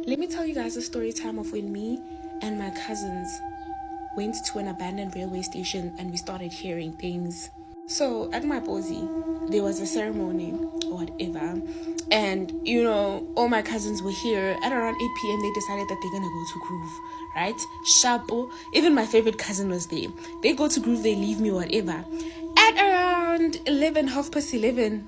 Let me tell you guys a story time of when me and my cousins went to an abandoned railway station and we started hearing things. So at my posi, there was a ceremony or whatever, and all my cousins were here. At around 8 p.m. they decided that they're gonna go to Groove, right? Shapo, even my favorite cousin was there. They go to Groove, they leave me, whatever. At around 11, 11:30,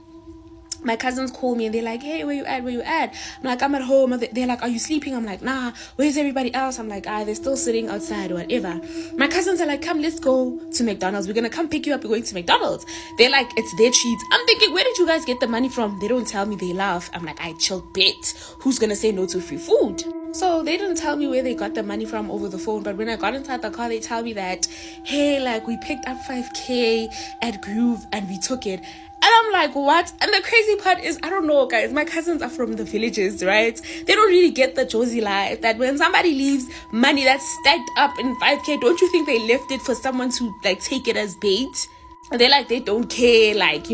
my cousins call me and they're like, hey, where you at? I'm like, I'm at home. They're like, are you sleeping? I'm like, nah. Where's everybody else? I'm like, they're still sitting outside or whatever. My cousins are like, come, let's go to McDonald's. We're gonna come pick you up. We're going to McDonald's. They're like, it's their treat. I'm thinking, where did you guys get the money from? They don't tell me. They laugh. I'm like, I chill bet. Who's gonna say no to free food? So they didn't tell me where they got the money from over the phone, but when I got inside the car, they tell me that, hey, like, we picked up 5K at Groove and we took it. And I'm like, what? And the crazy part is, I don't know, guys, my cousins are from the villages, right? They don't really get the Josie life, that when somebody leaves money that's stacked up in 5K, don't you think they left it for someone to, like, take it as bait? They're like, they don't care, like,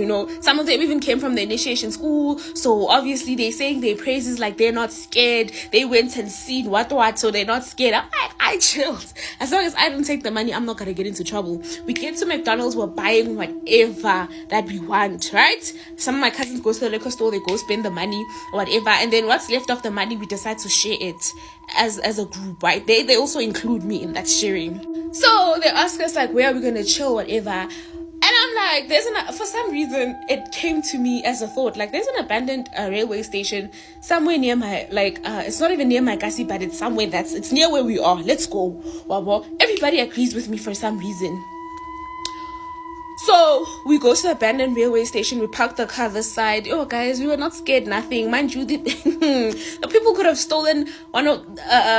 some of them even came from the initiation school, so obviously they're saying their praises like they're not scared. They went and seen what, so they're not scared. I'm like, I chilled. As long as I don't take the money, I'm not gonna get into trouble. We get to McDonald's, we're buying whatever that we want, right? Some of my cousins go to the liquor store, they go spend the money, whatever, and then what's left of the money, we decide to share it as a group, right? They also include me in that sharing. So they ask us, like, where are we gonna chill, whatever. And I'm like, for some reason, it came to me as a thought, like, there's an abandoned railway station somewhere near my, it's not even near my Kasi, but it's somewhere it's near where we are. Let's go. Well, everybody agrees with me for some reason. So we go to the abandoned railway station. We park the car this side. Oh, guys, we were not scared, nothing. Mind you, the people could have stolen one of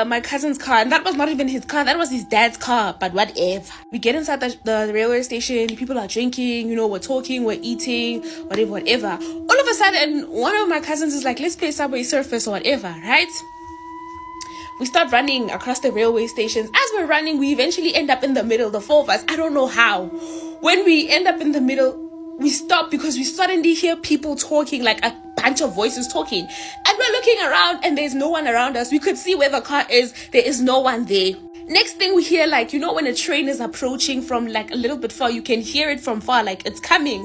my cousin's car, and that was not even his car. That was his dad's car. But whatever. We get inside the railway station. People are drinking. We're talking. We're eating. Whatever. All of a sudden, one of my cousins is like, let's play Subway Surfers or whatever, right? We start running across the railway stations. As we're running, we eventually end up in the middle, the four of us. I don't know how. When we end up in the middle, we stop because we suddenly hear people talking, like a bunch of voices talking. And we're looking around and there's no one around us. We could see where the car is. There is no one there. Next thing we hear, like, when a train is approaching from like a little bit far, you can hear it from far, like it's coming.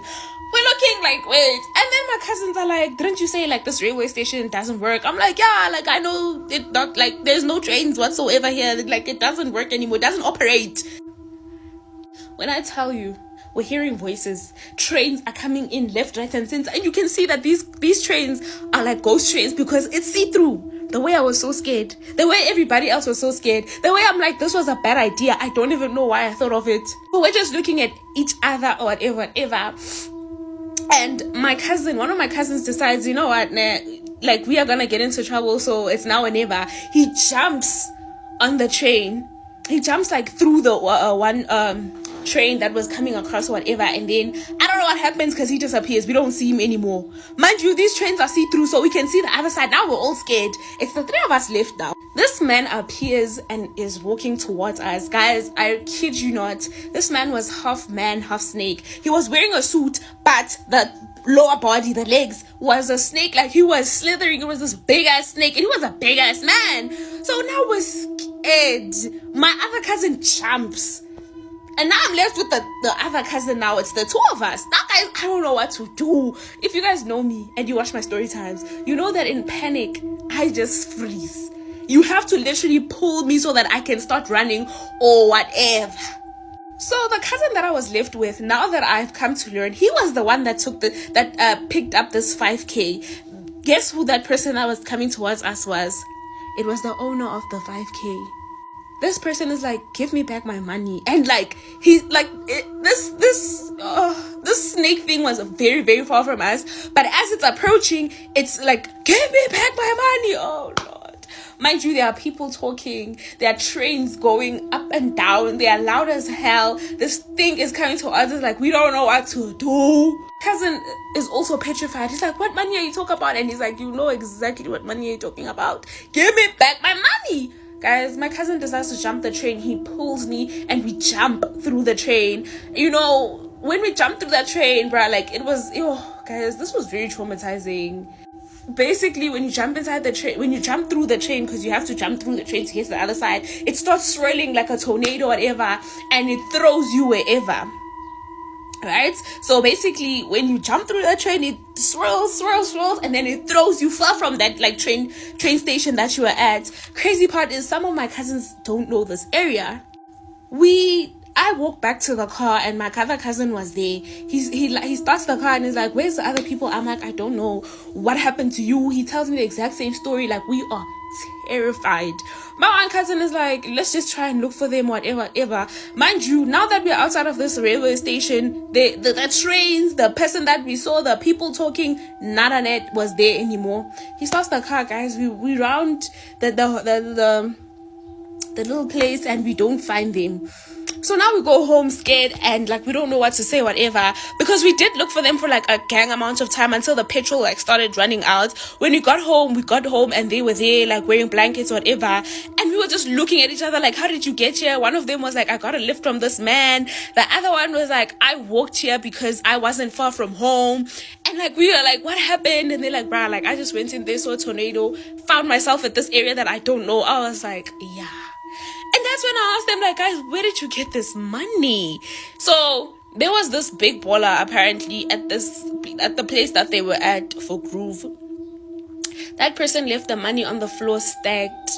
We're looking like, wait. And then my cousins are like, didn't you say like this railway station doesn't work? I'm like, yeah, like I know it not, like there's no trains whatsoever here. Like it doesn't work anymore. It doesn't operate. When I tell you, we're hearing voices. Trains are coming in left, right, and center. And you can see that these trains are like ghost trains because it's see-through. The way I was so scared. The way everybody else was so scared. The way I'm like, this was a bad idea. I don't even know why I thought of it. But we're just looking at each other or whatever. And one of my cousins decides, you know what, nah, like we are gonna get into trouble, so it's now or never. He jumps on the train. He jumps like through the one train that was coming across or whatever, and then I don't know what happens because he disappears. We don't see him anymore. Mind you, these trains are see-through, so we can see the other side. Now we're all scared. It's the three of us left now. This man appears and is walking towards us. Guys, I kid you not. This man was half man, half snake. He was wearing a suit, but the lower body, the legs, was a snake. Like he was slithering. It was this big ass snake, and he was a big ass man. So now we're scared. My other cousin jumps. And now I'm left with the other cousin now. It's the two of us. Now, guys, I don't know what to do. If you guys know me and you watch my story times, you know that in panic, I just freeze. You have to literally pull me so that I can start running or whatever. So the cousin that I was left with, now that I've come to learn, he was the one that picked up this 5K. Guess who that person that was coming towards us was? It was the owner of the 5K. This person is like, give me back my money. And like, he's like, this snake thing was very, very far from us. But as it's approaching, it's like, give me back my money. Oh, Lord. Mind you, there are people talking. There are trains going up and down. They are loud as hell. This thing is coming to us. It's like, we don't know what to do. Cousin is also petrified. He's like, what money are you talking about? And he's like, you know exactly what money are you talking about. Give me back my money. Guys, my cousin decides to jump the train. He pulls me and we jump through the train. When we jumped through that train, bruh, like it was, guys, this was very traumatizing. basically when you jump inside the train, when you jump through the train, because you have to jump through the train to get to the other side, it starts swirling like a tornado or whatever, and it throws you wherever. Right? So basically when you jump through the train, it swirls, and then it throws you far from that like train station that you were at. Crazy part is some of my cousins don't know this area. I walk back to the car and my other cousin was there. He starts the car and he's like, where's the other people? I'm like, I don't know what happened to you. He tells me the exact same story. Like, we are terrified. My one cousin is like, let's just try and look for them, whatever. Mind you, now that we're outside of this railway station, the trains, the person that we saw, the people talking, none of that was there anymore. He starts the car, guys. We round the little place and we don't find them. So now we go home scared and like we don't know what to say, whatever, because we did look for them for like a gang amount of time until the petrol like started running out. When we got home and they were there like wearing blankets, whatever, and we were just looking at each other like, how did you get here? One of them was like, I got a lift from this man. The other one was like, I walked here because I wasn't far from home. And like we were like, what happened? And they're like, bruh, like I just went in there, saw a tornado, found myself at this area that I don't know. I was like, yeah. And that's when I asked them, like, guys, where did you get this money? So there was this big baller apparently at the place that they were at for Groove. That person left the money on the floor stacked,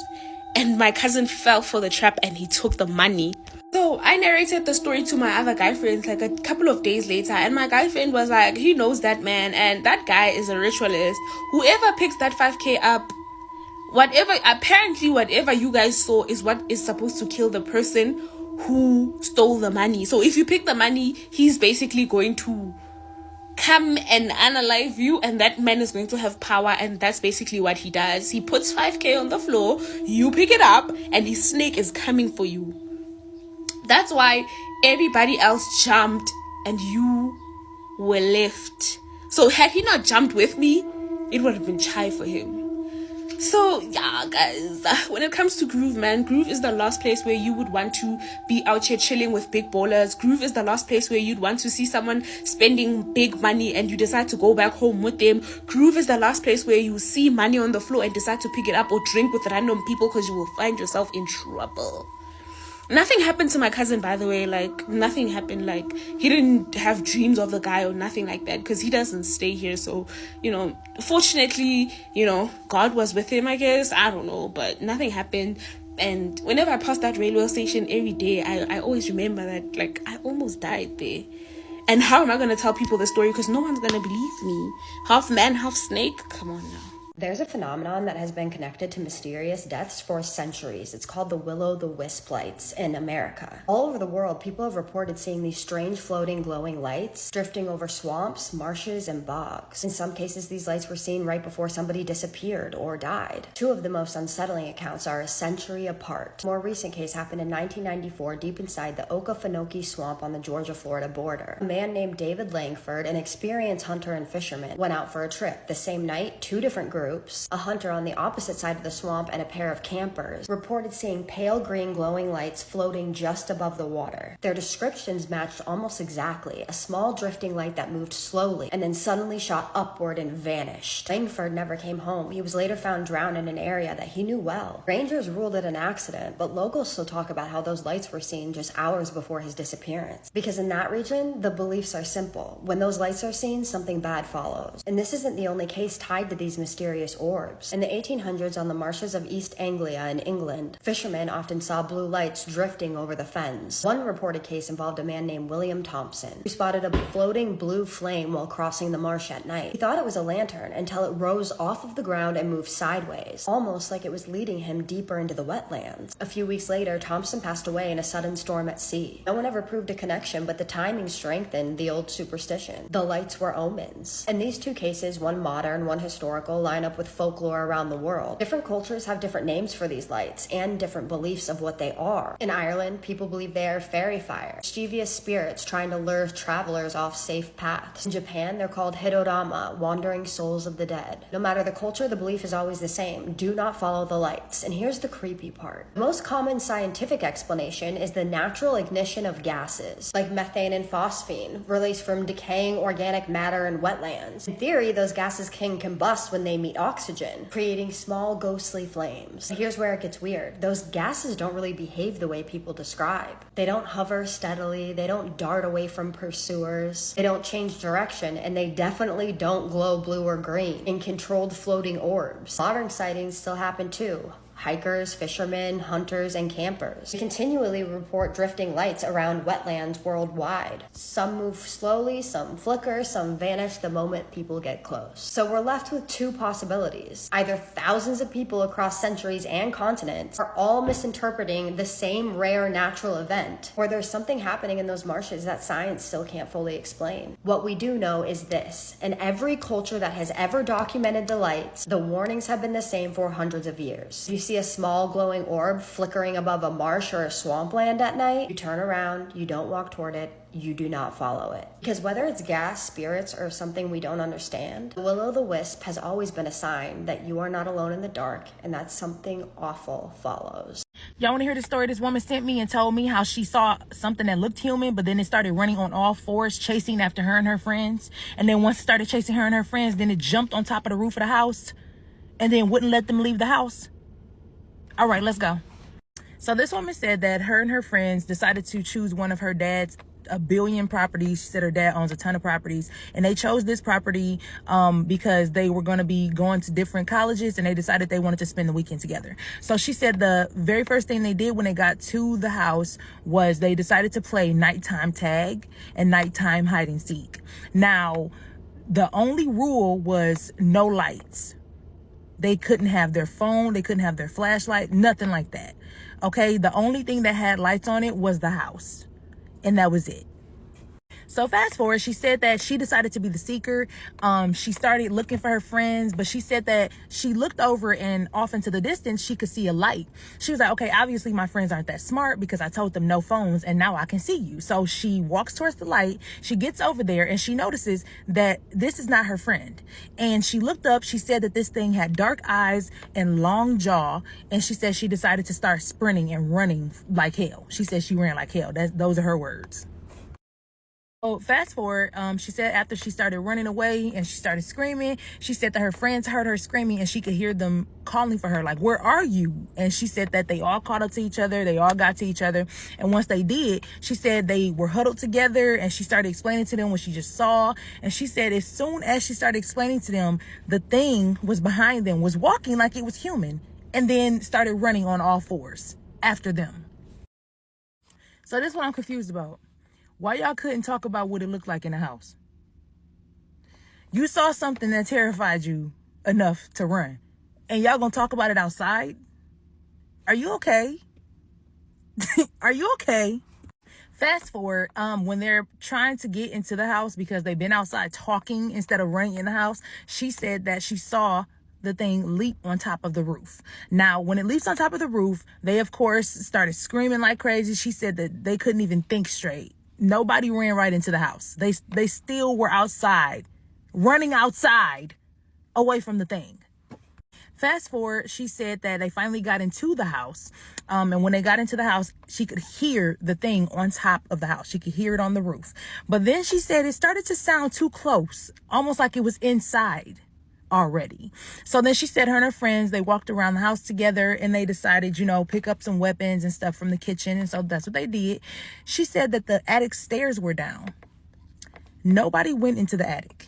and my cousin fell for the trap and he took the money. So I narrated the story to my other guy friends like a couple of days later, and my guy friend was like, he knows that man, and that guy is a ritualist. Whoever picks that 5K up, whatever you guys saw is what is supposed to kill the person who stole the money. So if you pick the money, he's basically going to come and unalive you, and that man is going to have power, and that's basically what he does. He puts 5K on the floor, you pick it up, and his snake is coming for you. That's why everybody else jumped and you were left. So had he not jumped with me, it would have been chai for him. So yeah, guys, when it comes to Groove, man, Groove is the last place where you would want to be out here chilling with big ballers. Groove is the last place where you'd want to see someone spending big money and you decide to go back home with them. Groove is the last place where you see money on the floor and decide to pick it up or drink with random people, because you will find yourself in trouble. Nothing happened to my cousin, by the way. Like, nothing happened. Like, he didn't have dreams of the guy or nothing like that, because he doesn't stay here. So, fortunately, God was with him, I guess. I don't know, but nothing happened. And whenever I pass that railway station every day, I always remember that, like, I almost died there. And how am I going to tell people the story? Because no one's going to believe me. Half man, half snake? Come on now. There's a phenomenon that has been connected to mysterious deaths for centuries. It's called the will-o'-the-wisp lights in America. All over the world, people have reported seeing these strange floating glowing lights drifting over swamps, marshes, and bogs. In some cases, these lights were seen right before somebody disappeared or died. Two of the most unsettling accounts are a century apart. A more recent case happened in 1994 deep inside the Okefenokee swamp on the Georgia-Florida border. A man named David Langford, an experienced hunter and fisherman, went out for a trip. The same night, two different groups, a hunter on the opposite side of the swamp and a pair of campers, reported seeing pale green glowing lights floating just above the water. Their descriptions matched almost exactly: a small drifting light that moved slowly and then suddenly shot upward and vanished. Langford never came home. He was later found drowned in an area that he knew well. Rangers ruled it an accident, but locals still talk about how those lights were seen just hours before his disappearance. Because in that region, the beliefs are simple. When those lights are seen, something bad follows. And this isn't the only case tied to these mysterious orbs. In the 1800s, on the marshes of East Anglia in England, fishermen often saw blue lights drifting over the fens. One reported case involved a man named William Thompson, who spotted a floating blue flame while crossing the marsh at night. He thought it was a lantern until it rose off of the ground and moved sideways, almost like it was leading him deeper into the wetlands. A few weeks later, Thompson passed away in a sudden storm at sea. No one ever proved a connection, but the timing strengthened the old superstition. The lights were omens. And these two cases, one modern, one historical, line up with folklore around the world. Different cultures have different names for these lights and different beliefs of what they are. In Ireland, people believe they are fairy fire, mischievous spirits trying to lure travelers off safe paths. In Japan, they're called Hidorama, wandering souls of the dead. No matter the culture, the belief is always the same: do not follow the lights. And here's the creepy part. The most common scientific explanation is the natural ignition of gases, like methane and phosphine, released from decaying organic matter in wetlands. In theory, those gases can combust when they meet eliminate oxygen, creating small ghostly flames. Here's where it gets weird. Those gases don't really behave the way people describe. They don't hover steadily, they don't dart away from pursuers, they don't change direction, and they definitely don't glow blue or green in controlled floating orbs. Modern sightings still happen too. Hikers, fishermen, hunters, and campers continually report drifting lights around wetlands worldwide. Some move slowly, some flicker, some vanish the moment people get close. So we're left with two possibilities. Either thousands of people across centuries and continents are all misinterpreting the same rare natural event, or there's something happening in those marshes that science still can't fully explain. What we do know is this: in every culture that has ever documented the lights, the warnings have been the same for hundreds of years. You see a small glowing orb flickering above a marsh or a swampland at night, you turn around, you don't walk toward it, you do not follow it. Because whether it's gas, spirits, or something we don't understand, the will-o'-the-wisp has always been a sign that you are not alone in the dark and that something awful follows. Y'all want to hear the story this woman sent me and told me how she saw something that looked human, but then it started running on all fours, chasing after her and her friends. And then once it started chasing her and her friends, then it jumped on top of the roof of the house and then wouldn't let them leave the house. All right, let's go. So this woman said that her and her friends decided to choose one of her dad's a billion properties. She said her dad owns a ton of properties, and they chose this property because they were going to be going to different colleges, and they decided they wanted to spend the weekend together. So she said the very first thing they did when they got to the house was they decided to play nighttime tag and nighttime hide and seek. Now, the only rule was no lights. They couldn't have their phone, they couldn't have their flashlight, nothing like that. Okay, the only thing that had lights on it was the house, and that was it. So fast forward, she said that she decided to be the seeker. She started looking for her friends, but she said that she looked over and off into the distance, she could see a light. She was like, okay, obviously my friends aren't that smart because I told them no phones and now I can see you. So she walks towards the light. She gets over there and she notices that this is not her friend. And she looked up. She said that this thing had dark eyes and long jaw. And she said she decided to start sprinting and running like hell. She said she ran like hell. Those are her words. So fast forward, she said after she started running away and she started screaming, she said that her friends heard her screaming and she could hear them calling for her, like, where are you? And she said that they all caught up to each other. They all got to each other. And once they did, she said they were huddled together and she started explaining to them what she just saw. And she said as soon as she started explaining to them, the thing was behind them, was walking like it was human, and then started running on all fours after them. So this is what I'm confused about. Why y'all couldn't talk about what it looked like in the house? You saw something that terrified you enough to run, and y'all gonna talk about it outside? Are you okay? Are you okay? Fast forward, when they're trying to get into the house because they've been outside talking instead of running in the house, she said that she saw the thing leap on top of the roof. Now, when it leaps on top of the roof, they of course started screaming like crazy. She said that they couldn't even think straight. Nobody ran right into the house. They still were outside, running outside away from the thing. Fast forward, she said that they finally got into the house. And when they got into the house, she could hear the thing on top of the house. She could hear it on the roof. But then she said it started to sound too close, almost like it was inside already. So then she said her and her friends, they walked around the house together and they decided, pick up some weapons and stuff from the kitchen. And so that's what they did. She said that the attic stairs were down. Nobody went into the attic.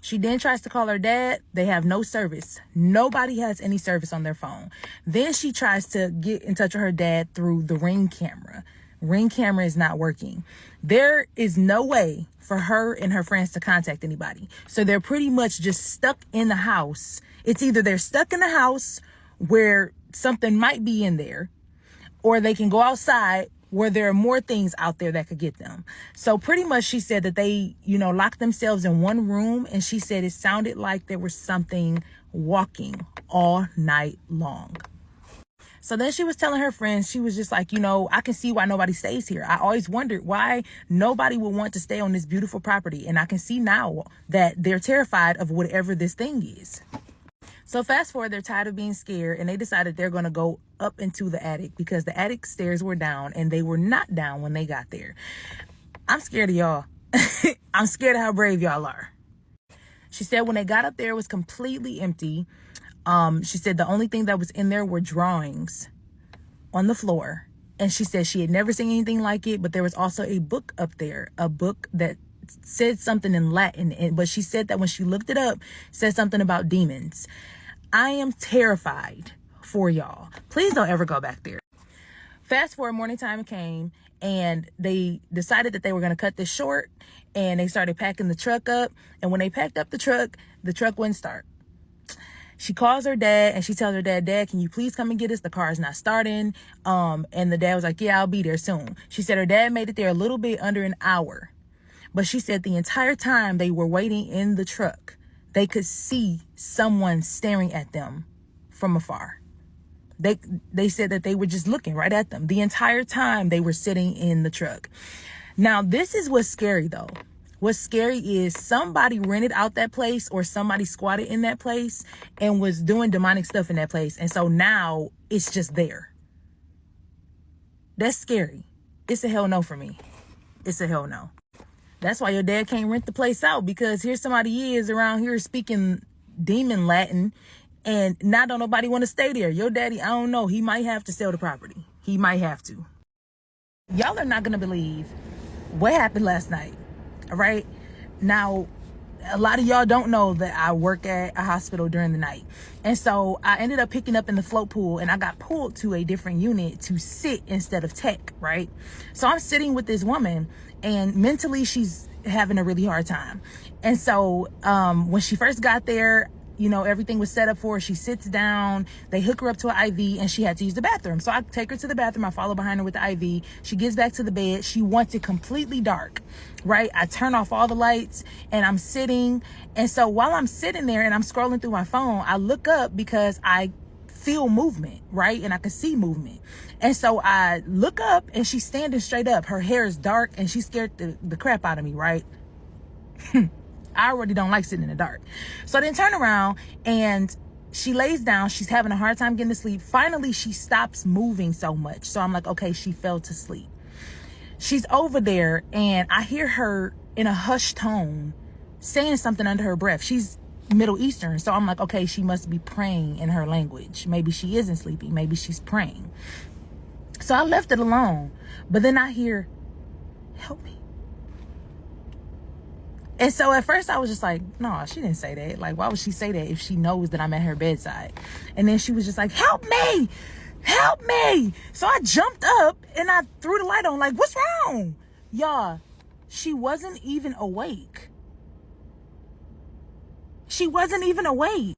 She then tries to call her dad. They have no service. Nobody has any service on their phone. Then she tries to get in touch with her dad through the Ring camera. Ring camera is not working. There is no way for her and her friends to contact anybody. So they're pretty much just stuck in the house. It's either they're stuck in the house where something might be in there, or they can go outside where there are more things out there that could get them. So pretty much she said that they, locked themselves in one room, and she said it sounded like there was something walking all night long. So then she was telling her friends, she was just like, I can see why nobody stays here. I always wondered why nobody would want to stay on this beautiful property. And I can see now that they're terrified of whatever this thing is. So fast forward, they're tired of being scared, and they decided they're going to go up into the attic because the attic stairs were down and they were not down when they got there. I'm scared of y'all. I'm scared of how brave y'all are. She said when they got up there, it was completely empty. She said the only thing that was in there were drawings on the floor. And she said she had never seen anything like it, but there was also a book up there, a book that said something in Latin. But she said that when she looked it up, it said something about demons. I am terrified for y'all. Please don't ever go back there. Fast forward, morning time came, and they decided that they were going to cut this short, and they started packing the truck up. And when they packed up the truck wouldn't start. She calls her dad and she tells her dad, can you please come and get us? The car is not starting. And the dad was like, yeah, I'll be there soon. She said her dad made it there a little bit under an hour. But she said the entire time they were waiting in the truck, they could see someone staring at them from afar. They said that they were just looking right at them the entire time they were sitting in the truck. Now, this is what's scary, though. What's scary is somebody rented out that place, or somebody squatted in that place and was doing demonic stuff in that place. And so now it's just there. That's scary. It's a hell no for me. It's a hell no. That's why your dad can't rent the place out, because here somebody is around here speaking demon Latin, and now don't nobody want to stay there. Your daddy, I don't know. He might have to sell the property. He might have to. Y'all are not going to believe what happened last night. All right. Now, a lot of y'all don't know that I work at a hospital during the night. And so I ended up picking up in the float pool, and I got pulled to a different unit to sit instead of tech. Right. So I'm sitting with this woman, and mentally she's having a really hard time. And so when she first got there, you know, everything was set up for her. She sits down, they hook her up to an IV, and she had to use the bathroom. So I take her to the bathroom. I follow behind her with the IV. She gets back to the bed. She wants it completely dark, right? I turn off all the lights, and I'm sitting. And so while I'm sitting there and I'm scrolling through my phone, I look up because I feel movement, right? And I can see movement. And so I look up, and she's standing straight up. Her hair is dark, and she scared the crap out of me, right? I already don't like sitting in the dark. So I then turn around, and she lays down. She's having a hard time getting to sleep. Finally, she stops moving so much. So I'm like, okay, she fell to sleep. She's over there, and I hear her in a hushed tone saying something under her breath. She's Middle Eastern. So I'm like, okay, she must be praying in her language. Maybe she isn't sleeping. Maybe she's praying. So I left it alone. But then I hear, help me. And so at first I was just like, no, she didn't say that. Like, why would she say that if she knows that I'm at her bedside? And then she was just like, help me, help me. So I jumped up and I threw the light on, like, what's wrong? Y'all, she wasn't even awake. She wasn't even awake.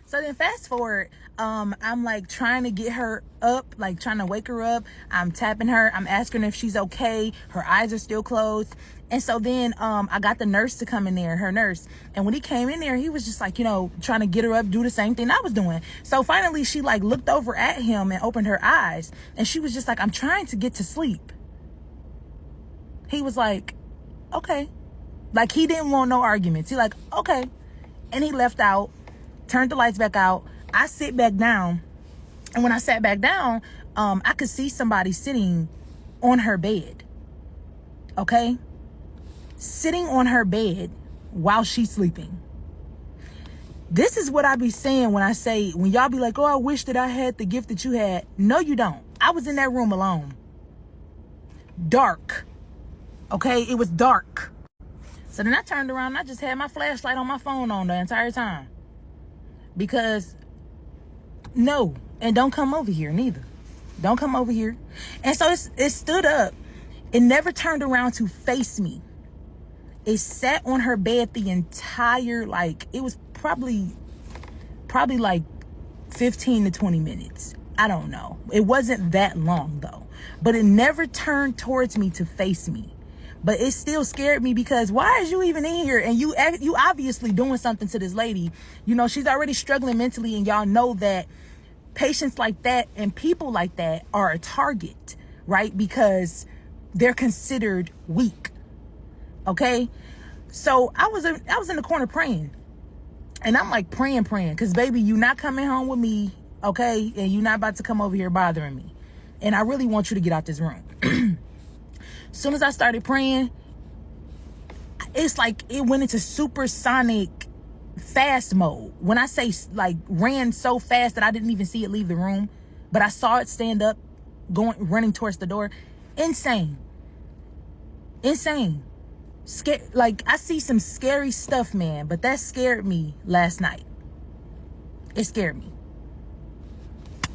So then fast forward, I'm like trying to get her up, like trying to wake her up. I'm tapping her. I'm asking her if she's okay. Her eyes are still closed. And so then I got the nurse to come in there, her nurse. And when he came in there, he was just like, you know, trying to get her up, do the same thing I was doing. So finally, she like looked over at him and opened her eyes. And she was just like, I'm trying to get to sleep. He was like, okay. Like, he didn't want no arguments. He like, okay. And he left out, turned the lights back out. I sit back down. And when I sat back down, I could see somebody sitting on her bed. Okay? Sitting on her bed while she's sleeping. This is what I be saying when I say, when y'all be like, oh, I wish that I had the gift that you had. No, you don't. I was in that room alone. Dark. Okay? It was dark. So then I turned around and I just had my flashlight on my phone on the entire time. Because, no. And don't come over here neither. Don't come over here. And so it stood up. It never turned around to face me. It sat on her bed the entire, like, it was probably like 15 to 20 minutes. I don't know. It wasn't that long though. But it never turned towards me to face me. But it still scared me because why is you even in here? And you obviously doing something to this lady. You know, she's already struggling mentally, and y'all know that patients like that and people like that are a target, right? Because they're considered weak. Okay? So I was in the corner praying. And I'm like praying, because baby, you not coming home with me, okay? And you not about to come over here bothering me. And I really want you to get out this room. As soon as I started praying, it's like it went into supersonic fast mode. When I say like ran so fast that I didn't even see it leave the room, but I saw it stand up, running towards the door. Insane. Like, I see some scary stuff, man, but that scared me last night. It scared me.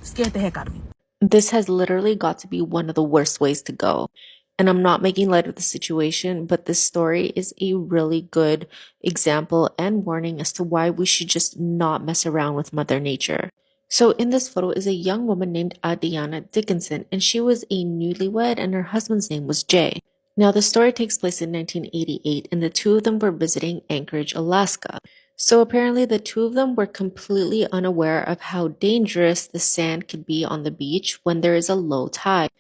Scared the heck out of me. This has literally got to be one of the worst ways to go. And I'm not making light of the situation, but this story is a really good example and warning as to why we should just not mess around with Mother Nature. So in this photo is a young woman named Adriana Dickinson, and she was a newlywed and her husband's name was Jay. Now the story takes place in 1988 and the two of them were visiting Anchorage, Alaska. So apparently the two of them were completely unaware of how dangerous the sand could be on the beach when there is a low tide.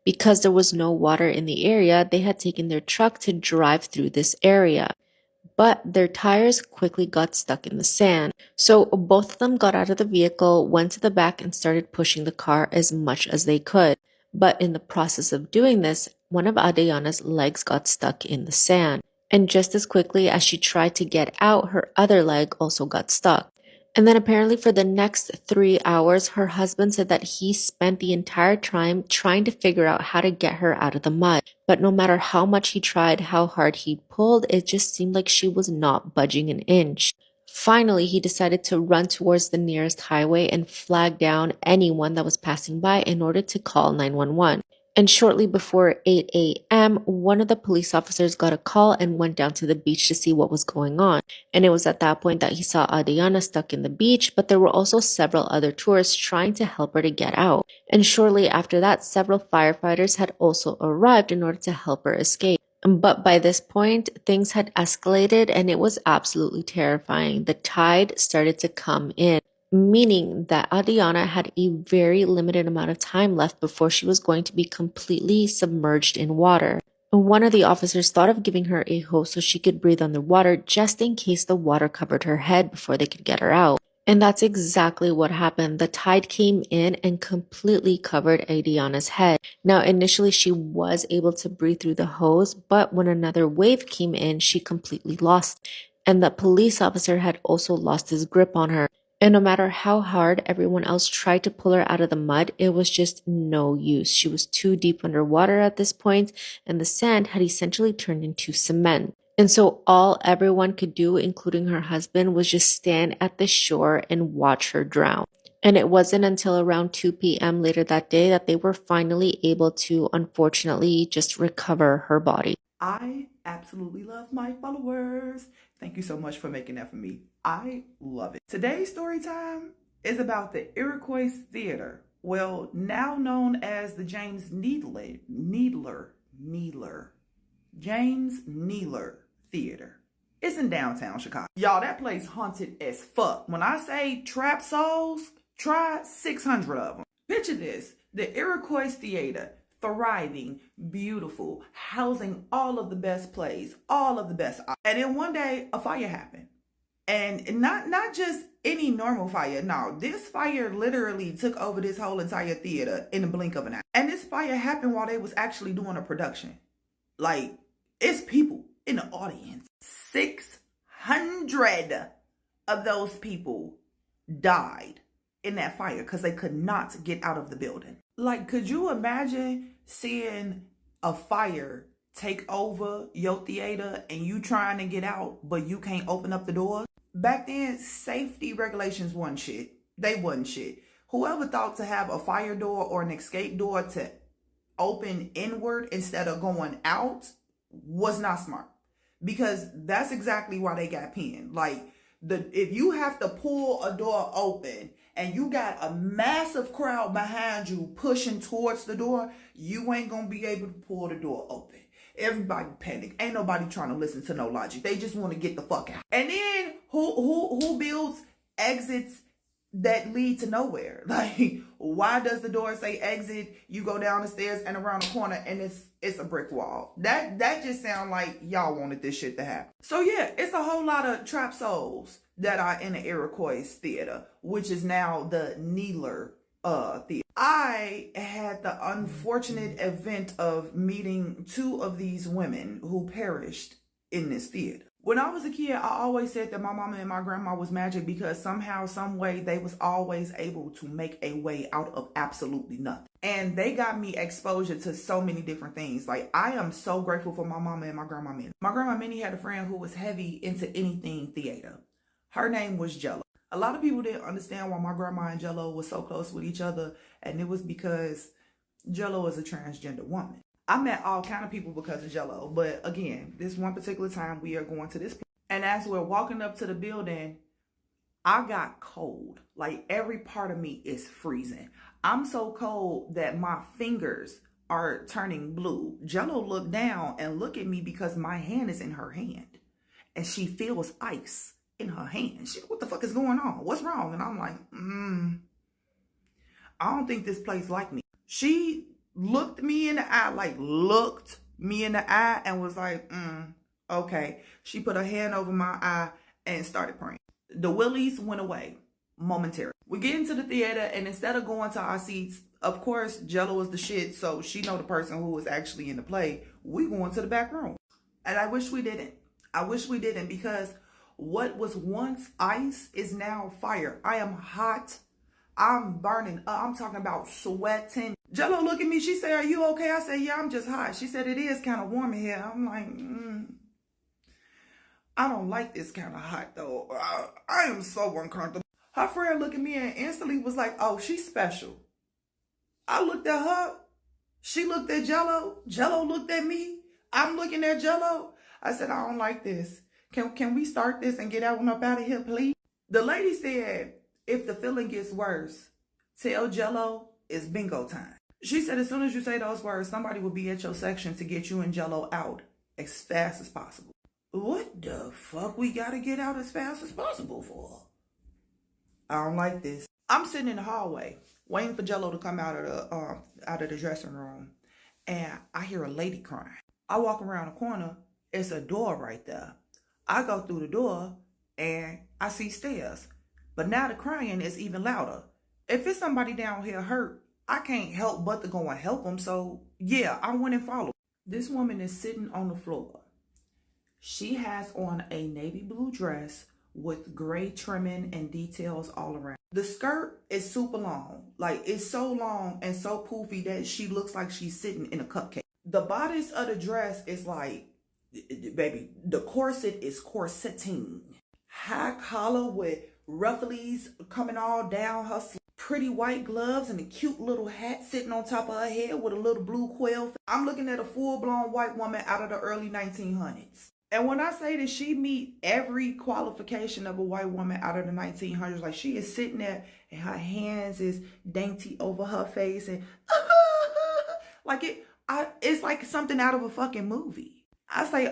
Because there was no water in the area, they had taken their truck to drive through this area. But their tires quickly got stuck in the sand. So both of them got out of the vehicle, went to the back and started pushing the car as much as they could. But in the process of doing this, one of Adriana's legs got stuck in the sand. And just as quickly as she tried to get out, her other leg also got stuck. And then apparently for the next 3 hours, her husband said that he spent the entire time trying to figure out how to get her out of the mud. But no matter how much he tried, how hard he pulled, it just seemed like she was not budging an inch. Finally, he decided to run towards the nearest highway and flag down anyone that was passing by in order to call 911. And shortly before 8 a.m., one of the police officers got a call and went down to the beach to see what was going on. And it was at that point that he saw Adriana stuck in the beach, but there were also several other tourists trying to help her to get out. And shortly after that, several firefighters had also arrived in order to help her escape. But by this point, things had escalated and it was absolutely terrifying. The tide started to come in, meaning that Adriana had a very limited amount of time left before she was going to be completely submerged in water. One of the officers thought of giving her a hose so she could breathe underwater just in case the water covered her head before they could get her out. And that's exactly what happened. The tide came in and completely covered Adriana's head. Now, initially she was able to breathe through the hose, but when another wave came in, she completely lost. And the police officer had also lost his grip on her. And no matter how hard everyone else tried to pull her out of the mud, it was just no use. She was too deep underwater at this point, and the sand had essentially turned into cement. And so all everyone could do, including her husband, was just stand at the shore and watch her drown. And it wasn't until around 2 p.m. later that day that they were finally able to, unfortunately, just recover her body. I absolutely love my followers. Thank you so much for making that for me. I love it. Today's story time is about the Iroquois Theater. Well, now known as the James James Needler Theater. It's in downtown Chicago. Y'all, that place haunted as fuck. When I say trap souls, try 600 of them. Picture this, the Iroquois Theater, thriving, beautiful, housing all of the best plays, all of the best. And then one day, a fire happened. And not just any normal fire. No, this fire literally took over this whole entire theater in the blink of an eye. And this fire happened while they was actually doing a production. Like, it's people in the audience. 600 of those people died in that fire because they could not get out of the building. Like, could you imagine seeing a fire take over your theater and you trying to get out, but you can't open up the door? Back then, safety regulations wasn't shit. They wasn't shit. Whoever thought to have a fire door or an escape door to open inward instead of going out was not smart. Because that's exactly why they got pinned. Like, if you have to pull a door open and you got a massive crowd behind you pushing towards the door, you ain't gonna be able to pull the door open. Everybody panic. Ain't nobody trying to listen to no logic. They just want to get the fuck out. And then who builds exits that lead to nowhere? Like, why does the door say exit? You go down the stairs and around the corner and it's a brick wall. That just sound like y'all wanted this shit to happen. So yeah, it's a whole lot of trap souls that are in the Iroquois Theater, which is now the Needler Theater. I had the unfortunate event of meeting two of these women who perished in this theater. When I was a kid, I always said that my mama and my grandma was magic because somehow, some way, they was always able to make a way out of absolutely nothing. And they got me exposure to so many different things. Like, I am so grateful for my mama and my grandma Minnie. My grandma Minnie had a friend who was heavy into anything theater. Her name was Jello. A lot of people didn't understand why my grandma and Jello was so close with each other. And it was because Jello is a transgender woman. I met all kind of people because of Jello, but again, this one particular time we are going to this place. And as we're walking up to the building, I got cold. Like, every part of me is freezing. I'm so cold that my fingers are turning blue. Jello looked down and looked at me because my hand is in her hand. And she feels ice in her hand. She, what the fuck is going on? What's wrong? And I'm like, I don't think this place like me. She looked me in the eye and was like, okay. She put her hand over my eye and started praying. The willies went away momentarily. We get into the theater, and instead of going to our seats, of course, Jello is the shit, so she know the person who was actually in the play. We going to the back room. And I wish we didn't. I wish we didn't, because what was once ice is now fire. I am hot. I'm burning up. I'm talking about sweating. Jello looked at me. She said, are you okay? I said, yeah, I'm just hot. She said, it is kind of warm in here. I'm like, I don't like this kind of hot, though. I am so uncomfortable. Her friend looked at me and instantly was like, oh, she's special. I looked at her. She looked at Jello. Jello looked at me. I'm looking at Jello. I said, I don't like this. Can we start this and get that one up out of here, please? The lady said, if the feeling gets worse, tell Jello it's bingo time. She said, as soon as you say those words, somebody will be at your section to get you and Jello out as fast as possible. What the fuck we gotta get out as fast as possible for? I don't like this. I'm sitting in the hallway waiting for Jello to come out of the dressing room, and I hear a lady crying. I walk around the corner. It's a door right there. I go through the door and I see stairs. But now the crying is even louder. If it's somebody down here hurt, I can't help but to go and help them. So yeah, I went and followed. This woman is sitting on the floor. She has on a navy blue dress with gray trimming and details all around. The skirt is super long. Like, it's so long and so poofy that she looks like she's sitting in a cupcake. The bodice of the dress is like, baby, the corset is corseting. High collar with ruffles coming all down her sleeve. Pretty white gloves and a cute little hat sitting on top of her head with a little blue quill. I'm looking at a full-blown white woman out of the early 1900s. And when I say that she meet every qualification of a white woman out of the 1900s, like, she is sitting there and her hands is dainty over her face and like it's like something out of a fucking movie. I say,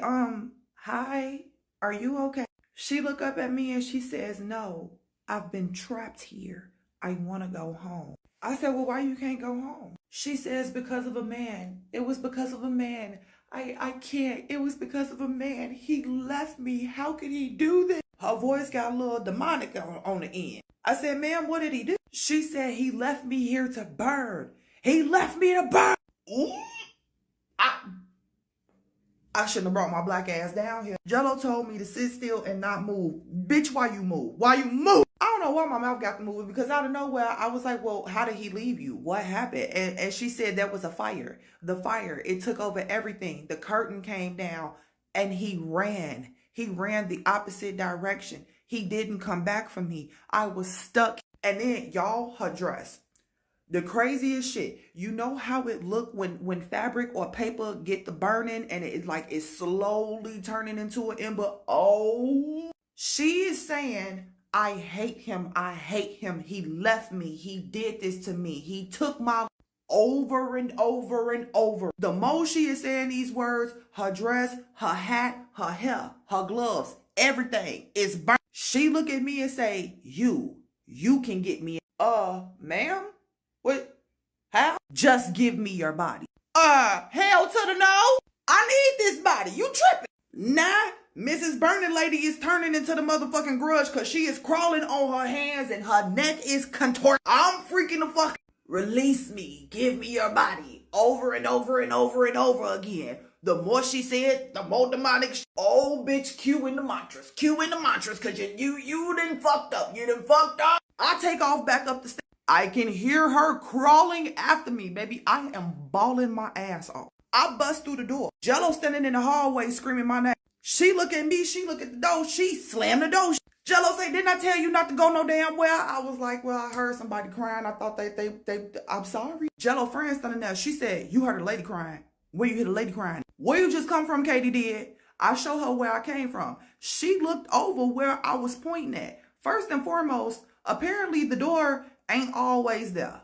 hi, are you okay? She look up at me and she says, no, I've been trapped here. I want to go home. I said, well, why you can't go home? She says, because of a man. It was because of a man. I can't. It was because of a man. He left me. How could he do this? Her voice got a little demonic on the end. I said, ma'am, what did he do? She said, he left me here to burn. He left me to burn. Ooh. I shouldn't have brought my black ass down here. Jello told me to sit still and not move. Bitch, why you move? Why you move? I don't know why my mouth got to move, because out of nowhere, I was like, well, how did he leave you? What happened? And she said that was a fire. The fire, it took over everything. The curtain came down and he ran. He ran the opposite direction. He didn't come back for me. I was stuck. And then, y'all, her dress. The craziest shit. You know how it look when fabric or paper get the burning and it's slowly turning into an ember? Oh, she is saying, I hate him. I hate him. He left me. He did this to me. He took my over and over and over. The more she is saying these words, her dress, her hat, her hair, her gloves, everything is burnt. She look at me and say, you can get me. Ma'am? What? How? Just give me your body. Hell to the no. I need this body. You tripping. Nah, Mrs. Burning Lady is turning into the motherfucking Grudge because she is crawling on her hands and her neck is contorted. I'm freaking the fuck. Release me. Give me your body. Over and over and over and over again. The more she said, the more demonic. Oh, bitch, Q in the mantras. Q in the mantras, because you done fucked up. You done fucked up. I take off back up the stairs. I can hear her crawling after me, baby. I am bawling my ass off. I bust through the door. Jello standing in the hallway screaming my name. She look at me. She look at the door. She slammed the door. Jello say, didn't I tell you not to go no damn well? I was like, well, I heard somebody crying. I thought I'm sorry. Jello friend standing there. She said, you heard a lady crying. Where you hear the lady crying? Where you just come from, Katie did? I show her where I came from. She looked over where I was pointing at. First and foremost, apparently the door ain't always there.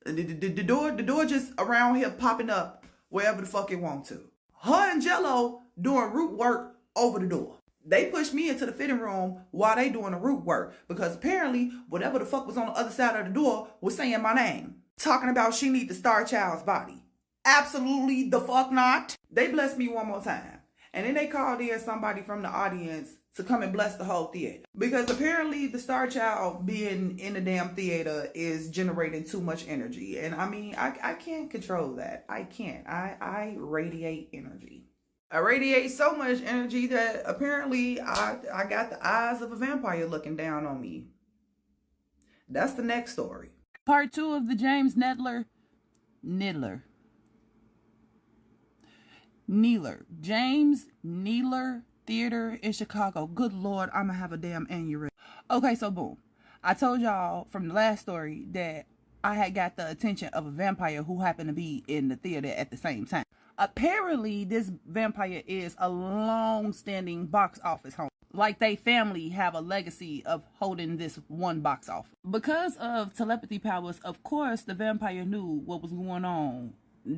The door just around here popping up wherever the fuck it want to. Her and Jello doing root work over the door. They pushed me into the fitting room while they doing the root work because apparently whatever the fuck was on the other side of the door was saying my name. Talking about she need the Star Child's body. Absolutely the fuck not. They blessed me one more time. And then they called in somebody from the audience to come and bless the whole theater. Because apparently the Star Child being in the damn theater is generating too much energy. And I mean, I can't control that. I can't. I radiate energy. I radiate so much energy that apparently I got the eyes of a vampire looking down on me. That's the next story. Part 2 of the James James Needler Theater in Chicago. Good Lord, I'm gonna have a damn aneurysm. Okay, so boom. I told y'all from the last story that I had got the attention of a vampire who happened to be in the theater at the same time. Apparently, this vampire is a long-standing box office home. Like they family have a legacy of holding this one box office. Because of telepathy powers, of course, the vampire knew what was going on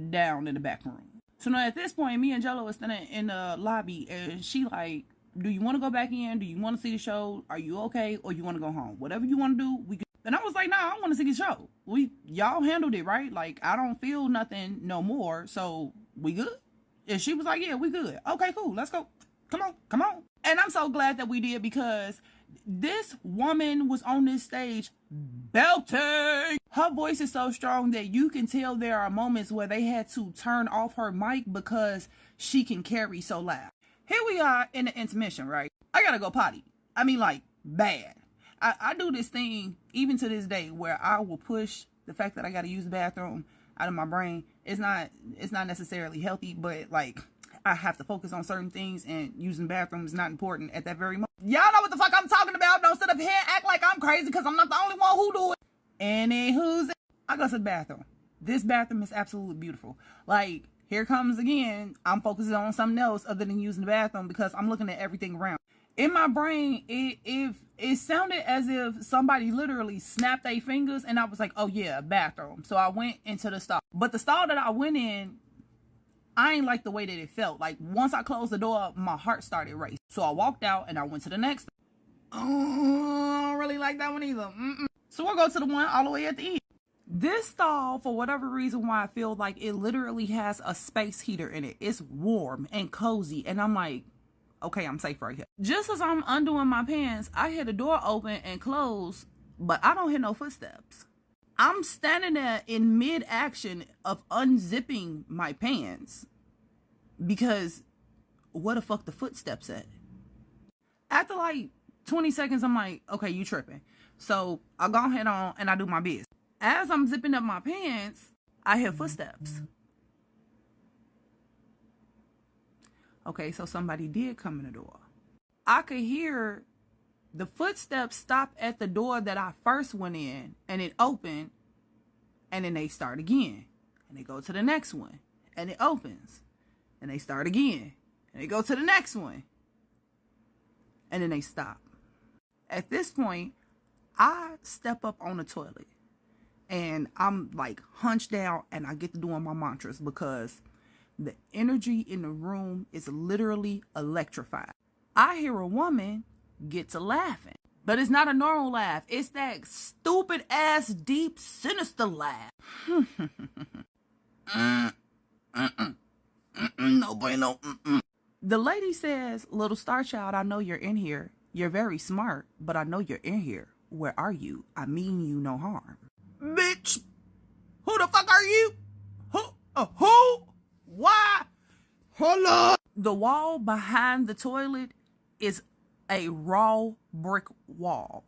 down in the back room. So now at this point, me and Jello was standing in the lobby and she like, do you want to go back in? Do you want to see the show? Are you okay? Or you want to go home? Whatever you want to do, we can. And I was like, nah, I want to see the show. Y'all handled it, right? Like, I don't feel nothing no more. So we good? And she was like, yeah, we good. Okay, cool. Let's go. Come on. And I'm so glad that we did because this woman was on this stage belting. Her voice is so strong that you can tell there are moments where they had to turn off her mic because she can carry so loud. Here we are in the intermission, right? I gotta go potty. I mean, like, bad. I do this thing even to this day where I will push the fact that I gotta use the bathroom out of my brain. It's not necessarily healthy, but like I have to focus on certain things and using the bathroom is not important at that very moment. Y'all know what the fuck I'm talking about. Don't sit up here and act like I'm crazy because I'm not the only one who do it. Anywho's, I go to the bathroom. This bathroom is absolutely beautiful. Like, here comes again, I'm focusing on something else other than using the bathroom because I'm looking at everything around. In my brain, it sounded as if somebody literally snapped their fingers and I was like, oh yeah, bathroom. So I went into the stall. But the stall that I went in, I ain't like the way that it felt. Like once I closed the door, my heart started racing. So I walked out and I went to the next. I don't really like that one either. So we'll go to the one all the way at the end. This stall, for whatever reason why I feel like it literally has a space heater in it. It's warm and cozy. And I'm like, okay, I'm safe right here. Just as I'm undoing my pants, I hear the door open and close, but I don't hear no footsteps. I'm standing there in mid-action of unzipping my pants because where the fuck the footsteps at? After like 20 seconds, I'm like, okay, you tripping. So I go ahead on and I do my best. As I'm zipping up my pants, I hear footsteps. Okay, so somebody did come in the door. I could hear the footsteps stop at the door that I first went in, and it opened, and then they start again. And they go to the next one, and it opens. And they start again, and they go to the next one. And then they stop. At this point, I step up on the toilet, and I'm like hunched down, and I get to doing my mantras because the energy in the room is literally electrified. I hear a woman get to laughing, but it's not a normal laugh. It's that stupid ass, deep, sinister laugh. No bueno. The lady says, little star child, I know you're in here. You're very smart, but I know you're in here. Where are you? I mean you no harm. Bitch, who the fuck are you? Who? Why The wall behind the toilet is a raw brick wall.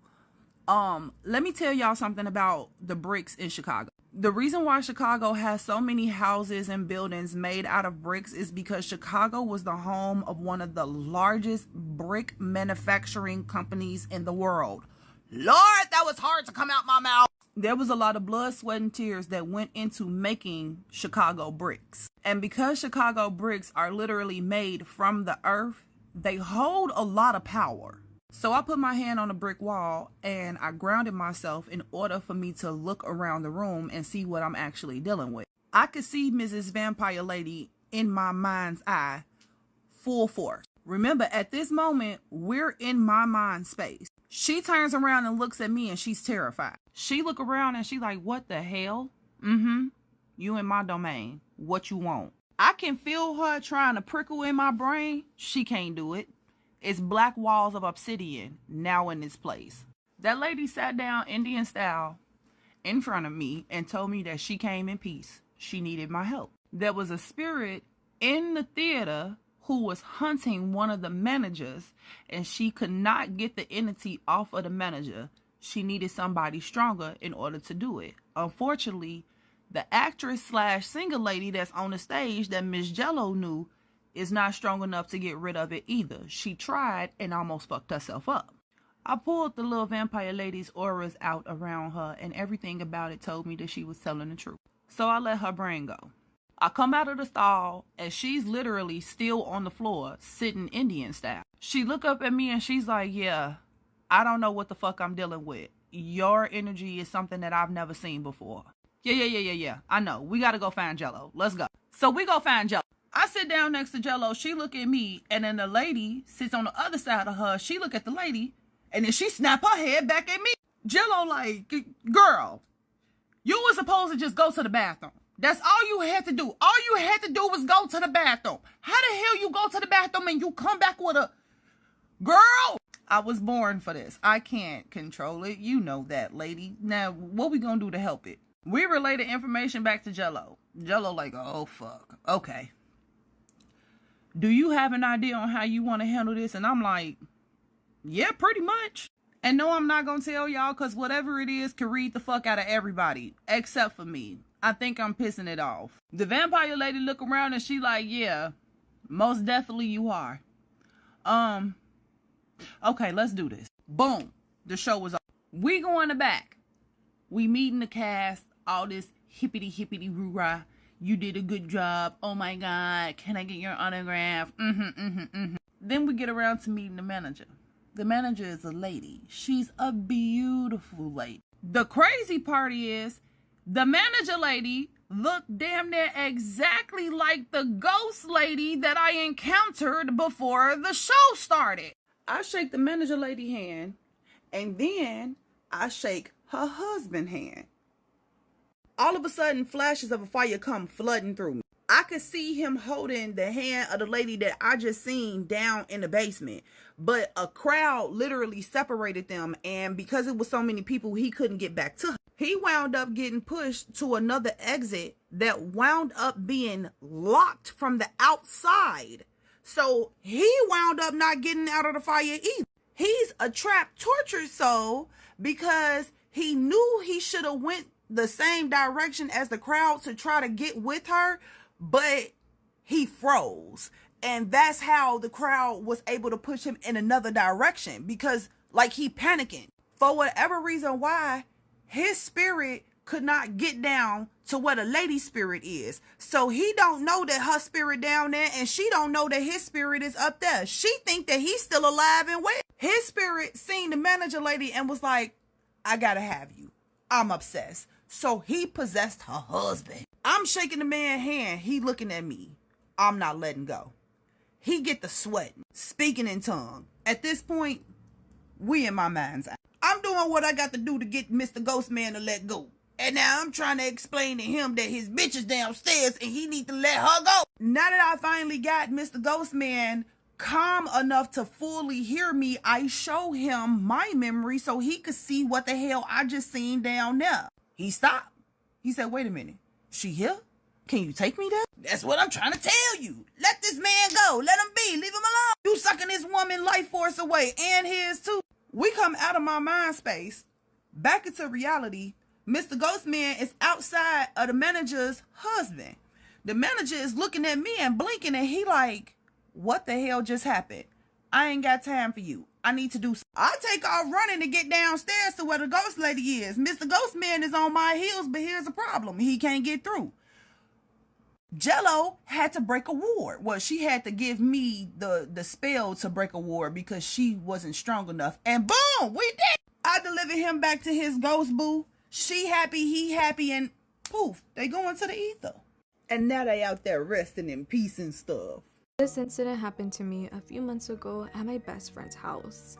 Let me tell y'all something about the bricks in Chicago. The reason why Chicago has so many houses and buildings made out of bricks is because Chicago was the home of one of the largest brick manufacturing companies in the world. Lord, that was hard to come out my mouth. There was a lot of blood, sweat, and tears that went into making Chicago bricks. And because Chicago bricks are literally made from the earth, they hold a lot of power. So I put my hand on a brick wall and I grounded myself in order for me to look around the room and see what I'm actually dealing with. I could see Mrs. Vampire Lady in my mind's eye, full force. Remember, at this moment, we're in my mind space. She turns around and looks at me and she's terrified. She look around and she's like, what the hell? You in my domain. What you want? I can feel her trying to prickle in my brain. She can't do it. It's black walls of obsidian now in this place. That lady sat down Indian style in front of me and told me that she came in peace. She needed my help. There was a spirit in the theater who was hunting one of the managers, and she could not get the entity off of the manager. She needed somebody stronger in order to do it. Unfortunately, the actress / singer lady that's on the stage that Miss Jello knew is not strong enough to get rid of it either. She tried and almost fucked herself up. I pulled the little vampire lady's auras out around her, and everything about it told me that she was telling the truth. So I let her brain go. I come out of the stall and she's literally still on the floor, sitting Indian style. She look up at me and she's like, yeah, I don't know what the fuck I'm dealing with. Your energy is something that I've never seen before. Yeah. I know. We got to go find Jello. Let's go. So we go find Jello. I sit down next to Jello. She look at me, and then the lady sits on the other side of her. She look at the lady, and then she snap her head back at me. Jello like, girl, you were supposed to just go to the bathroom. That's all you had to do. All you had to do was go to the bathroom. How the hell you go to the bathroom and you come back with a girl? I was born for this. I can't control it. You know that, lady. Now, what we gonna do to help it? We relayed the information back to Jello. Jello like, oh, fuck. Okay. Do you have an idea on how you want to handle this? And I'm like, yeah, pretty much. And no, I'm not going to tell y'all, because whatever it is can read the fuck out of everybody, except for me. I think I'm pissing it off. The vampire lady look around and she like, yeah, most definitely you are. Okay, let's do this. Boom. The show was over. We go in the back. We meeting the cast, all this hippity roo-rah. You did a good job. Oh my God. Can I get your autograph? Then we get around to meeting the manager. The manager is a lady. She's a beautiful lady. The crazy part is the manager lady looked damn near exactly like the ghost lady that I encountered before the show started. I shake the manager lady hand, and then I shake her husband hand. All of a sudden, flashes of a fire come flooding through me. I could see him holding the hand of the lady that I just seen down in the basement. But a crowd literally separated them. And because it was so many people, he couldn't get back to her. He wound up getting pushed to another exit that wound up being locked from the outside. So he wound up not getting out of the fire either. He's a trapped, tortured soul because he knew he should have went the same direction as the crowd to try to get with her, but he froze. And that's how the crowd was able to push him in another direction, because like he panicking. For whatever reason why, his spirit could not get down to where the lady spirit is. So he don't know that her spirit down there, and she don't know that his spirit is up there. She think that he's still alive and well. His spirit seen the manager lady and was like, I gotta have you. I'm obsessed. So he possessed her husband. I'm shaking the man's hand. He looking at me. I'm not letting go. He get the sweating, speaking in tongue. At this point, we in my mind's eye. I'm doing what I got to do to get Mr. Ghost Man to let go. And now I'm trying to explain to him that his bitch is downstairs and he need to let her go. Now that I finally got Mr. Ghost Man calm enough to fully hear me, I show him my memory so he could see what the hell I just seen down there. He stopped. He said, wait a minute. She here? Can you take me there? That's what I'm trying to tell you. Let this man go. Let him be. Leave him alone. You sucking this woman life force away, and his too. We come out of my mind space, back into reality. Mr. Ghostman is outside of the manager's husband. The manager is looking at me and blinking, and he like, what the hell just happened? I ain't got time for you. I need to do something. I take off running to get downstairs to where the ghost lady is. Mr. Ghostman is on my heels, but here's the problem. He can't get through. Jello had to break a ward. Well, she had to give me the spell to break a ward because she wasn't strong enough. And boom, we did. I delivered him back to his ghost boo. She happy, he happy, and poof, they go into the ether. And now they out there resting in peace and stuff. This incident happened to me a few months ago at my best friend's house.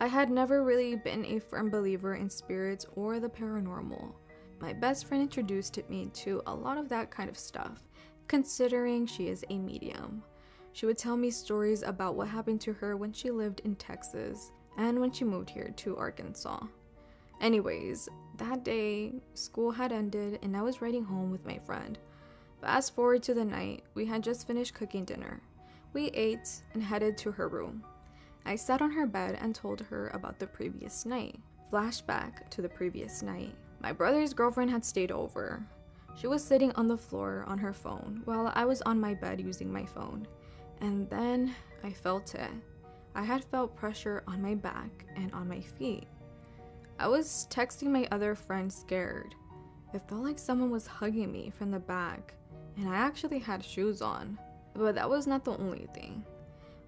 I had never really been a firm believer in spirits or the paranormal. My best friend introduced me to a lot of that kind of stuff, considering she is a medium. She would tell me stories about what happened to her when she lived in Texas and when she moved here to Arkansas. Anyways, that day, school had ended and I was riding home with my friend. Fast forward to the night, we had just finished cooking dinner. We ate and headed to her room. I sat on her bed and told her about the previous night. Flashback to the previous night. My brother's girlfriend had stayed over. She was sitting on the floor on her phone while I was on my bed using my phone. And then I felt it. I had felt pressure on my back and on my feet. I was texting my other friend scared. It felt like someone was hugging me from the back, and I actually had shoes on. But that was not the only thing.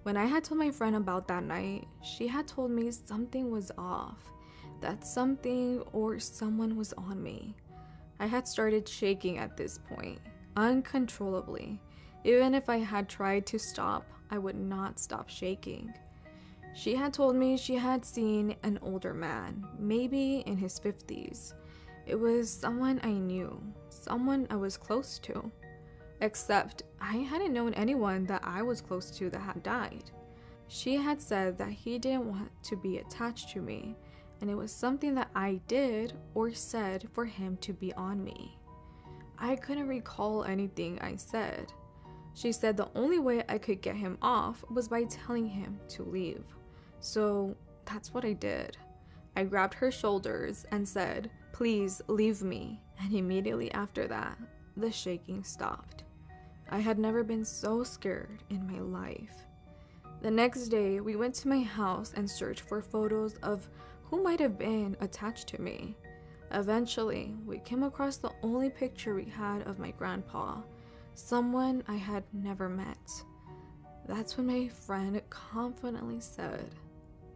When I had told my friend about that night, she had told me something was off, that something or someone was on me. I had started shaking at this point, uncontrollably. Even if I had tried to stop, I would not stop shaking. She had told me she had seen an older man, maybe in his 50s. It was someone I knew, someone I was close to. Except I hadn't known anyone that I was close to that had died. She had said that he didn't want to be attached to me, and it was something that I did or said for him to be on me. I couldn't recall anything I said. She said the only way I could get him off was by telling him to leave. So that's what I did. I grabbed her shoulders and said, "Please leave me," and immediately after that, the shaking stopped. I had never been so scared in my life. The next day, we went to my house and searched for photos of who might have been attached to me. Eventually, we came across the only picture we had of my grandpa, someone I had never met. That's when my friend confidently said,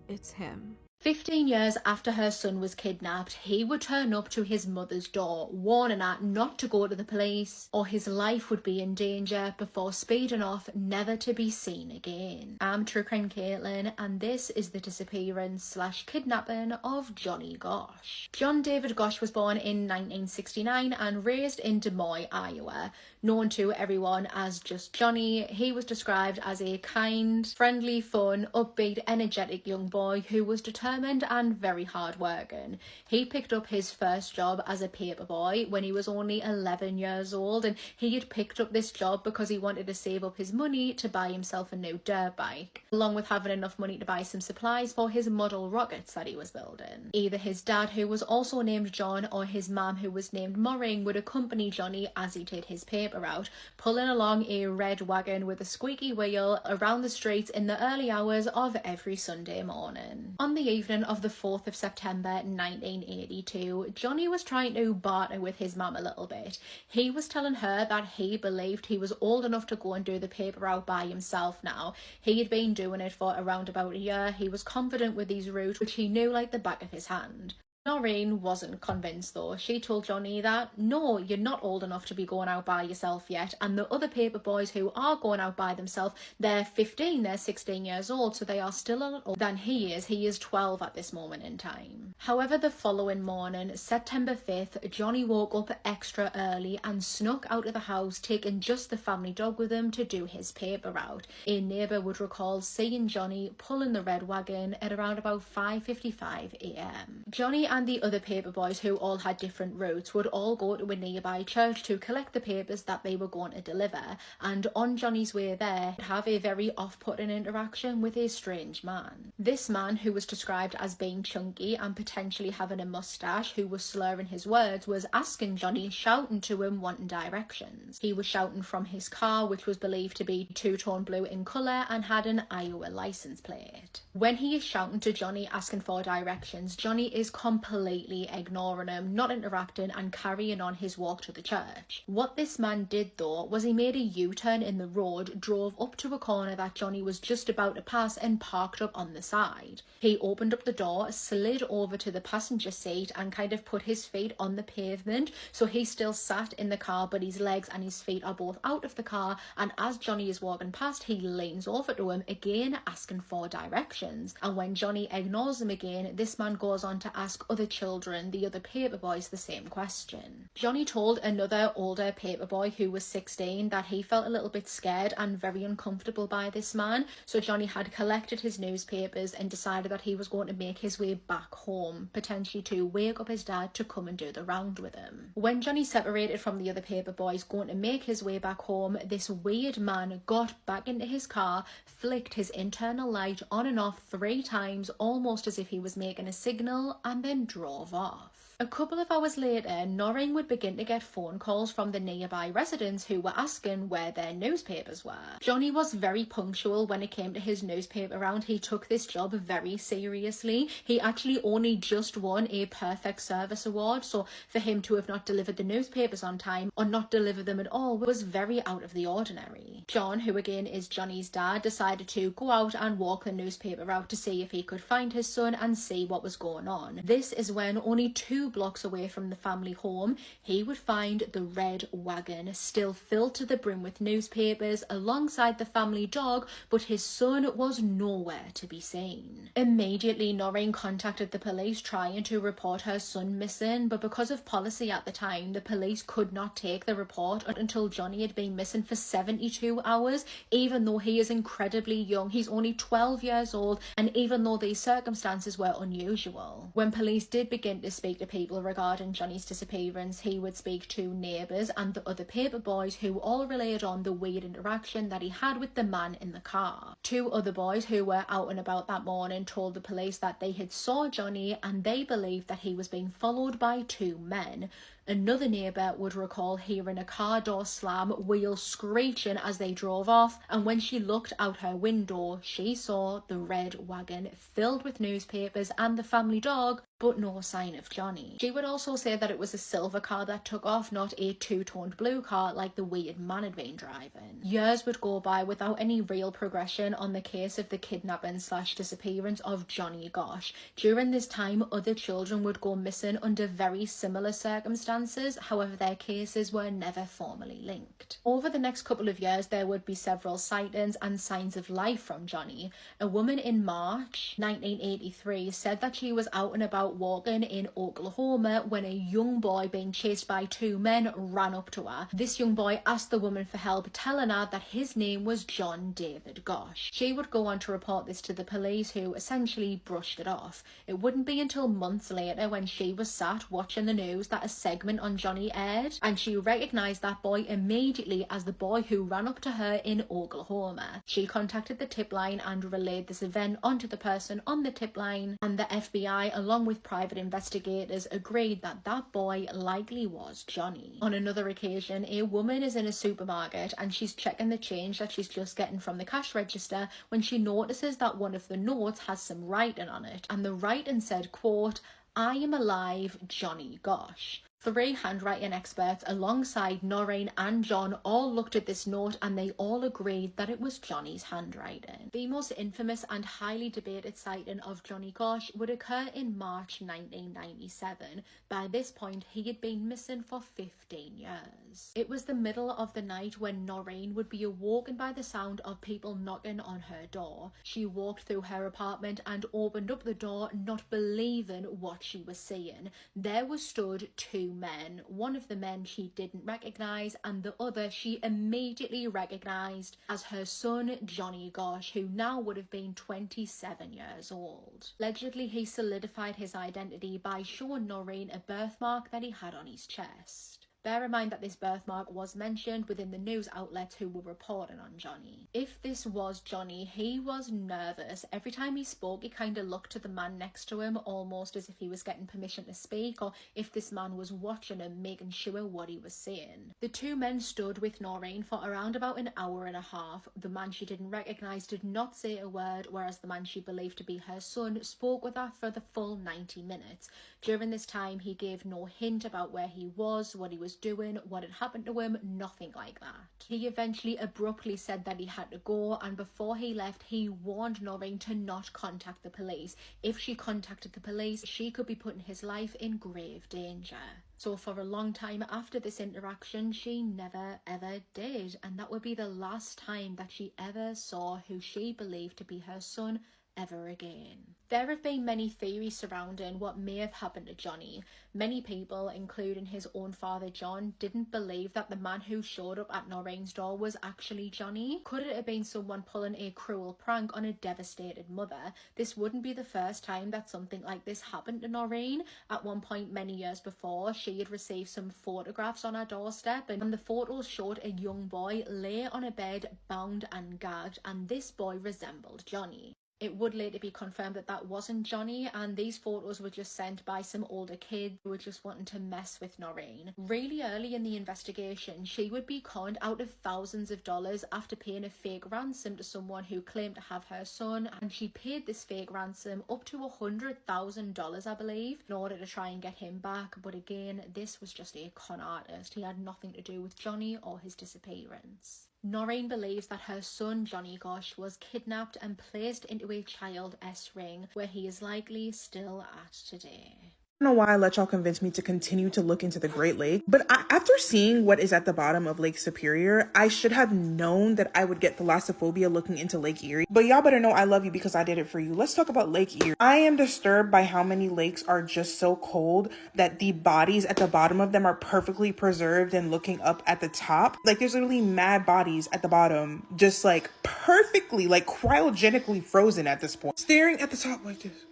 "It's him." 15 years after her son was kidnapped, he would turn up to his mother's door, warning her not to go to the police or his life would be in danger before speeding off, never to be seen again. I'm True Crime Caitlin, and this is the disappearance/kidnapping of Johnny Gosch. John David Gosch was born in 1969 and raised in Des Moines, Iowa. Known to everyone as just Johnny, he was described as a kind, friendly, fun, upbeat, energetic young boy who was determined and very hard-working. He picked up his first job as a paperboy when he was only 11 years old, and he had picked up this job because he wanted to save up his money to buy himself a new dirt bike, along with having enough money to buy some supplies for his model rockets that he was building. Either his dad, who was also named John, or his mum, who was named Maureen, would accompany Johnny as he did his paper route, pulling along a red wagon with a squeaky wheel around the streets in the early hours of every Sunday morning. On the evening of the 4th of September 1982, Johnny was trying to barter with his mum a little bit. He was telling her that he believed he was old enough to go and do the paper route by himself now. He had been doing it for around about a year. He was confident with these routes, which he knew like the back of his hand. Noreen wasn't convinced though. She told Johnny that, no, you're not old enough to be going out by yourself yet, and the other paper boys who are going out by themselves, they're 15, they're 16 years old, so they are still a little older than he is. He is 12 at this moment in time. However, the following morning, September 5th, Johnny woke up extra early and snuck out of the house, taking just the family dog with him to do his paper route. A neighbour would recall seeing Johnny pulling the red wagon at around about 5:55 a.m. Johnny and the other paper boys, who all had different routes, would all go to a nearby church to collect the papers that they were going to deliver, and on Johnny's way there, have a very off-putting interaction with a strange man. This man, who was described as being chunky and potentially having a mustache, who was slurring his words, was asking Johnny, shouting to him, wanting directions. He was shouting from his car, which was believed to be two-tone blue in colour and had an Iowa license plate. When he is shouting to Johnny, asking for directions, Johnny is completely ignoring him, not interacting and carrying on his walk to the church. What this man did though was he made a U-turn in the road, drove up to a corner that Johnny was just about to pass and parked up on the side. He opened up the door, slid over to the passenger seat and kind of put his feet on the pavement, so he still sat in the car but his legs and his feet are both out of the car, and as Johnny is walking past he leans over to him again asking for directions, and when Johnny ignores him again, this man goes on to ask other children, the other paper boys, the same question. Johnny told another older paper boy who was 16 that he felt a little bit scared and very uncomfortable by this man, so Johnny had collected his newspapers and decided that he was going to make his way back home, potentially to wake up his dad to come and do the round with him. When Johnny separated from the other paper boys going to make his way back home, this weird man got back into his car, flicked his internal light on and off 3 times, almost as if he was making a signal, and then drove off. A couple of hours later, Norring would begin to get phone calls from the nearby residents who were asking where their newspapers were. Johnny was very punctual when it came to his newspaper round. He took this job very seriously. He actually only just won a Perfect Service Award, so for him to have not delivered the newspapers on time or not deliver them at all was very out of the ordinary. John, who again is Johnny's dad, decided to go out and walk the newspaper route to see if he could find his son and see what was going on. This is when, only 2 blocks away from the family home, he would find the red wagon still filled to the brim with newspapers alongside the family dog, but his son was nowhere to be seen. Immediately, Noreen contacted the police trying to report her son missing, but because of policy at the time, the police could not take the report until Johnny had been missing for 72 hours, even though he is incredibly young. He's only 12 years old, and even though these circumstances were unusual. When police did begin to speak to people regarding Johnny's disappearance, he would speak to neighbours and the other paper boys, who all relayed on the weird interaction that he had with the man in the car. 2 other boys who were out and about that morning told the police that they had saw Johnny and they believed that he was being followed by 2 men. Another neighbour would recall hearing a car door slam, wheels screeching as they drove off, and when she looked out her window, she saw the red wagon filled with newspapers and the family dog, but no sign of Johnny. She would also say that it was a silver car that took off, not a 2-toned blue car like the weird man had been driving. Years would go by without any real progression on the case of the kidnapping/disappearance of Johnny Gosch. During this time, other children would go missing under very similar circumstances, however their cases were never formally linked. Over the next couple of years, there would be several sightings and signs of life from Johnny. A woman in March 1983 said that she was out and about walking in Oklahoma when a young boy being chased by 2 men ran up to her. This young boy asked the woman for help, telling her that his name was John David Gosch. She would go on to report this to the police, who essentially brushed it off. It wouldn't be until months later, when she was sat watching the news, that a segment on Johnny aired, and she recognised that boy immediately as the boy who ran up to her in Oklahoma. She contacted the tip line and relayed this event onto the person on the tip line, and the FBI, along with private investigators, agreed that that boy likely was Johnny. On another occasion, a woman is in a supermarket and she's checking the change that she's just getting from the cash register when she notices that one of the notes has some writing on it, and the writing said, quote, "I am alive, Johnny Gosch." 3 handwriting experts alongside Noreen and John all looked at this note and they all agreed that it was Johnny's handwriting. The most infamous and highly debated sighting of Johnny Gosch would occur in March 1997. By this point, he had been missing for 15 years. It was the middle of the night when Noreen would be awoken by the sound of people knocking on her door. She walked through her apartment and opened up the door, not believing what she was seeing. There was stood 2 men. One of the men she didn't recognise and the other she immediately recognised as her son Johnny Gosch, who now would have been 27 years old. Allegedly, he solidified his identity by showing Noreen a birthmark that he had on his chest. Bear in mind that this birthmark was mentioned within the news outlets who were reporting on Johnny. If this was Johnny, he was nervous. Every time he spoke, he kind of looked to the man next to him, almost as if he was getting permission to speak, or if this man was watching him, making sure what he was saying. The 2 men stood with Noreen for around about an hour and a half. The man she didn't recognise did not say a word, whereas the man she believed to be her son spoke with her for the full 90 minutes. During this time, he gave no hint about where he was, what he was doing, what had happened to him, nothing like that. He eventually abruptly said that he had to go, and before he left, he warned Noreen to not contact the police. If she contacted the police, she could be putting his life in grave danger. So for a long time after this interaction, she never ever did, and that would be the last time that she ever saw who she believed to be her son ever again. There have been many theories surrounding what may have happened to Johnny. Many people, including his own father John, didn't believe that the man who showed up at Noreen's door was actually Johnny. Could it have been someone pulling a cruel prank on a devastated mother? This wouldn't be the first time that something like this happened to Noreen. At one point many years before, she had received some photographs on her doorstep, and the photos showed a young boy lay on a bed bound and gagged, and this boy resembled Johnny. It would later be confirmed that that wasn't Johnny, and these photos were just sent by some older kids who were just wanting to mess with Noreen. Really early in the investigation, she would be conned out of thousands of dollars after paying a fake ransom to someone who claimed to have her son, and she paid this fake ransom up to $100,000, I believe, in order to try and get him back. But again, this was just a con artist. He had nothing to do with Johnny or his disappearance. Noreen believes that her son Johnny Gosch was kidnapped and placed into a child S ring, where he is likely still at today. I don't know why I let y'all convince me to continue to look into the Great Lake, but after seeing what is at the bottom of Lake Superior, I should have known that I would get thalassophobia looking into Lake Erie. But y'all better know I love you because I did it for you. Let's talk about Lake Erie. I am disturbed by how many lakes are just so cold that the bodies at the bottom of them are perfectly preserved and looking up at the top. Like, there's literally mad bodies at the bottom, just like perfectly, like cryogenically frozen at this point. Staring at the top like this.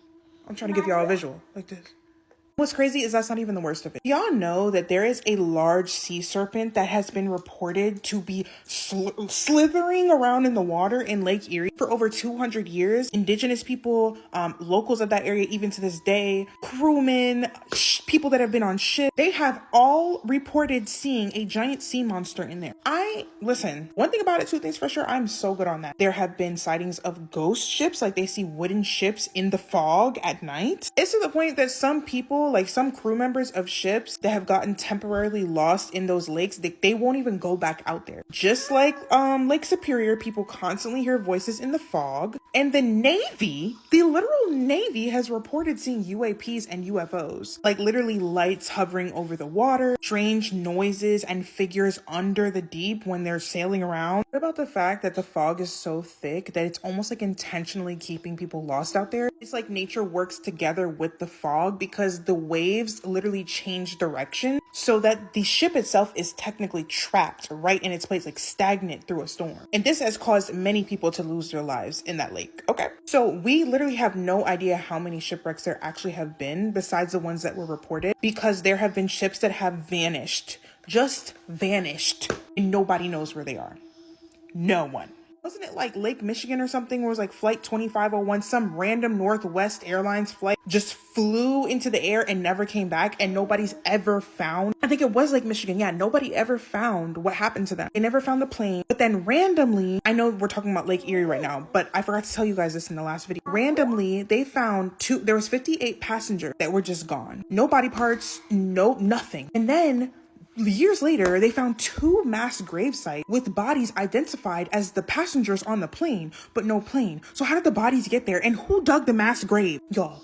I'm trying to give y'all a visual like this. What's crazy is that's not even the worst of it. Y'all know that there is a large sea serpent that has been reported to be slithering around in the water in Lake Erie for over 200 years. Indigenous people, locals of that area, even to this day, crewmen, people that have been on ships, they have all reported seeing a giant sea monster in there. Listen, one thing about it, 2 things for sure, I'm so good on that. There have been sightings of ghost ships, like they see wooden ships in the fog at night. It's to the point that some people, like some crew members of ships that have gotten temporarily lost in those lakes, they won't even go back out there. Just like Lake Superior, people constantly hear voices in the fog. And the Navy, the literal Navy, has reported seeing UAPs and UFOs. Like literally lights hovering over the water, strange noises and figures under the deep when they're sailing around. What about the fact that the fog is so thick that it's almost like intentionally keeping people lost out there? It's like nature works together with the fog because the waves literally change direction so that the ship itself is technically trapped right in its place, like stagnant through a storm. And this has caused many people to lose their lives in that lake. Okay, so we literally have no idea how many shipwrecks there actually have been besides the ones that were reported, because there have been ships that have vanished, just vanished, and nobody knows where they are. No one. Wasn't it like Lake Michigan or something, where it was like flight 2501, some random Northwest Airlines flight just flew into the air and never came back, and nobody's ever found? I think it was Lake Michigan. Yeah, nobody ever found what happened to them. They never found the plane. But then randomly, I know we're talking about Lake Erie right now, but I forgot to tell you guys this in the last video. Randomly, they found there was 58 passengers that were just gone. No body parts, no nothing. And then years later, they found 2 mass grave sites with bodies identified as the passengers on the plane, but no plane. So how did the bodies get there, and who dug the mass grave? Y'all,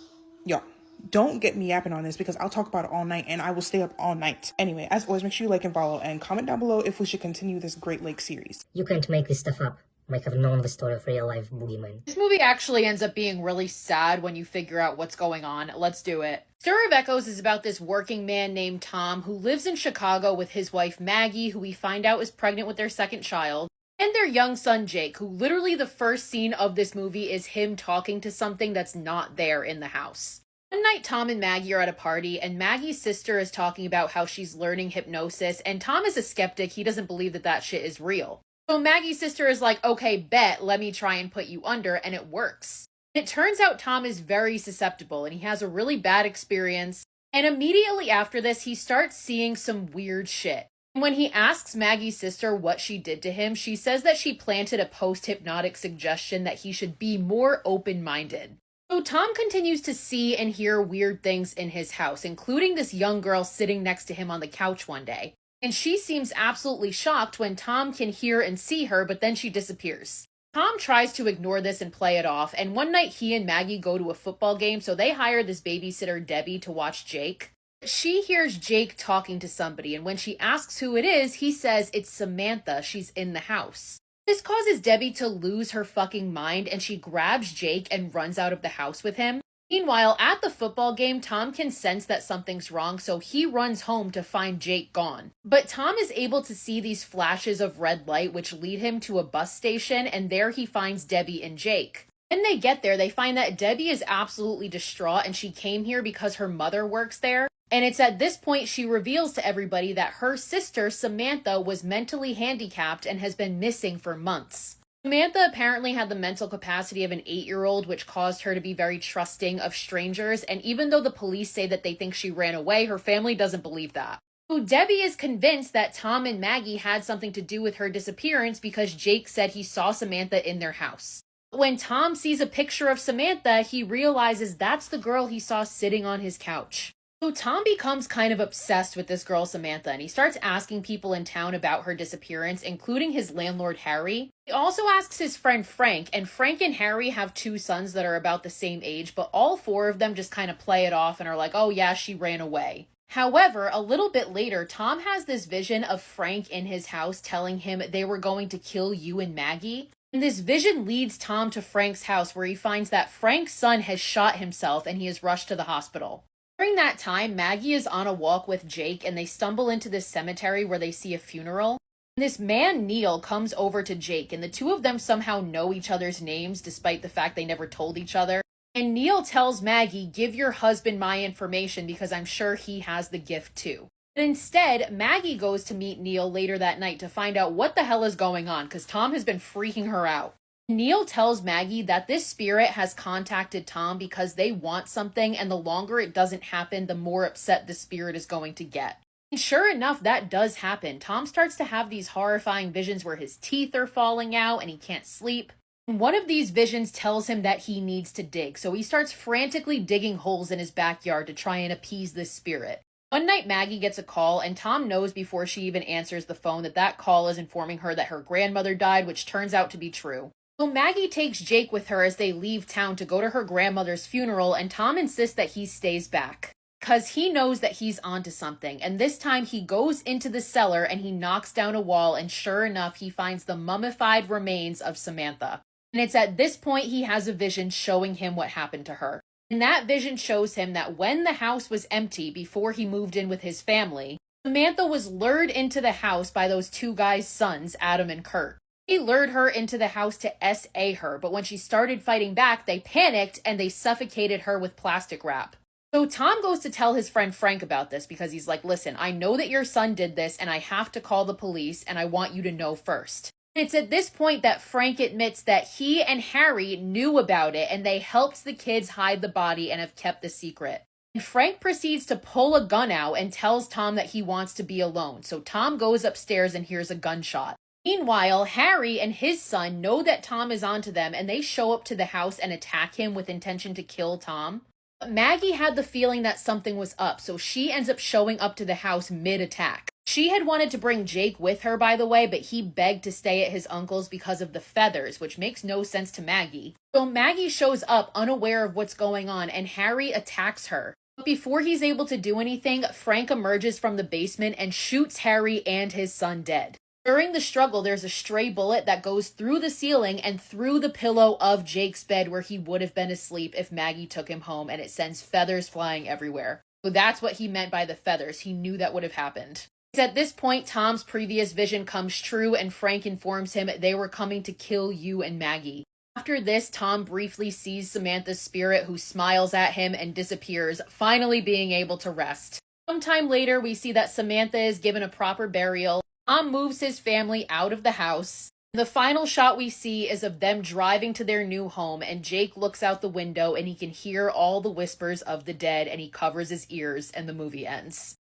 don't get me yapping on this, because I'll talk about it all night and I will stay up all night. Anyway, as always, make sure you like and follow and comment down below if we should continue this Great Lake series. You can't make this stuff up. Might have known the story of real life boogeyman. This movie actually ends up being really sad when you figure out what's going on. Let's do it. Story of Echoes is about this working man named Tom who lives in Chicago with his wife Maggie, who we find out is pregnant with their second child, and their young son Jake, who literally the first scene of this movie is him talking to something that's not there in the house. One night, Tom and Maggie are at a party, and Maggie's sister is talking about how she's learning hypnosis, and Tom is a skeptic. He doesn't believe that that shit is real. So Maggie's sister is like, okay, bet, let me try and put you under, and it works. It turns out Tom is very susceptible, and he has a really bad experience, and immediately after this, he starts seeing some weird shit. When he asks Maggie's sister what she did to him, she says that she planted a post-hypnotic suggestion that he should be more open-minded. So Tom continues to see and hear weird things in his house, including this young girl sitting next to him on the couch one day. And she seems absolutely shocked when Tom can hear and see her, but then she disappears. Tom tries to ignore this and play it off, and one night he and Maggie go to a football game, so they hire this babysitter, Debbie, to watch Jake. She hears Jake talking to somebody, and when she asks who it is, he says it's Samantha, she's in the house. This causes Debbie to lose her fucking mind, and she grabs Jake and runs out of the house with him. Meanwhile, at the football game, Tom can sense that something's wrong, so he runs home to find Jake gone. But Tom is able to see these flashes of red light which lead him to a bus station, and there he finds Debbie and Jake. When they get there, they find that Debbie is absolutely distraught, and she came here because her mother works there. And it's at this point she reveals to everybody that her sister, Samantha, was mentally handicapped and has been missing for months. Samantha apparently had the mental capacity of an 8-year-old, which caused her to be very trusting of strangers, and even though the police say that they think she ran away, her family doesn't believe that. So Debbie is convinced that Tom and Maggie had something to do with her disappearance because Jake said he saw Samantha in their house. When Tom sees a picture of Samantha, he realizes that's the girl he saw sitting on his couch. So Tom becomes kind of obsessed with this girl Samantha, and he starts asking people in town about her disappearance, including his landlord Harry. He also asks his friend Frank, and Frank and Harry have 2 sons that are about the same age, but all 4 of them just kind of play it off and are like, oh yeah, she ran away. However, a little bit later, Tom has this vision of Frank in his house telling him they were going to kill you and Maggie. And this vision leads Tom to Frank's house, where he finds that Frank's son has shot himself and he is rushed to the hospital. During that time, Maggie is on a walk with Jake, and they stumble into this cemetery where they see a funeral. And this man, Neil, comes over to Jake, and the 2 of them somehow know each other's names despite the fact they never told each other. And Neil tells Maggie, give your husband my information because I'm sure he has the gift too. But instead, Maggie goes to meet Neil later that night to find out what the hell is going on, because Tom has been freaking her out. Neil tells Maggie that this spirit has contacted Tom because they want something, and the longer it doesn't happen, the more upset the spirit is going to get. And sure enough, that does happen. Tom starts to have these horrifying visions where his teeth are falling out and he can't sleep. And one of these visions tells him that he needs to dig, so he starts frantically digging holes in his backyard to try and appease this spirit. One night, Maggie gets a call, and Tom knows before she even answers the phone that that call is informing her that her grandmother died, which turns out to be true. So Maggie takes Jake with her as they leave town to go to her grandmother's funeral, and Tom insists that he stays back, because he knows that he's onto something. And this time he goes into the cellar and he knocks down a wall, and sure enough, he finds the mummified remains of Samantha. And it's at this point he has a vision showing him what happened to her. And that vision shows him that when the house was empty before he moved in with his family, Samantha was lured into the house by those 2 guys' sons, Adam and Kurt. He lured her into the house to SA her, but when she started fighting back, they panicked and they suffocated her with plastic wrap. So Tom goes to tell his friend Frank about this because he's like, listen, I know that your son did this and I have to call the police and I want you to know first. It's at this point that Frank admits that he and Harry knew about it and they helped the kids hide the body and have kept the secret. And Frank proceeds to pull a gun out and tells Tom that he wants to be alone. So Tom goes upstairs and hears a gunshot. Meanwhile, Harry and his son know that Tom is onto them and they show up to the house and attack him with intention to kill Tom. But Maggie had the feeling that something was up, so she ends up showing up to the house mid-attack. She had wanted to bring Jake with her, by the way, but he begged to stay at his uncle's because of the feathers, which makes no sense to Maggie. So Maggie shows up unaware of what's going on and Harry attacks her. But before he's able to do anything, Frank emerges from the basement and shoots Harry and his son dead. During the struggle, there's a stray bullet that goes through the ceiling and through the pillow of Jake's bed where he would have been asleep if Maggie took him home, and it sends feathers flying everywhere. So that's what he meant by the feathers. He knew that would have happened. It's at this point Tom's previous vision comes true and Frank informs him they were coming to kill you and Maggie. After this, Tom briefly sees Samantha's spirit who smiles at him and disappears, finally being able to rest. Sometime later, we see that Samantha is given a proper burial. Tom moves his family out of the house. The final shot we see is of them driving to their new home, and Jake looks out the window and he can hear all the whispers of the dead and he covers his ears and the movie ends.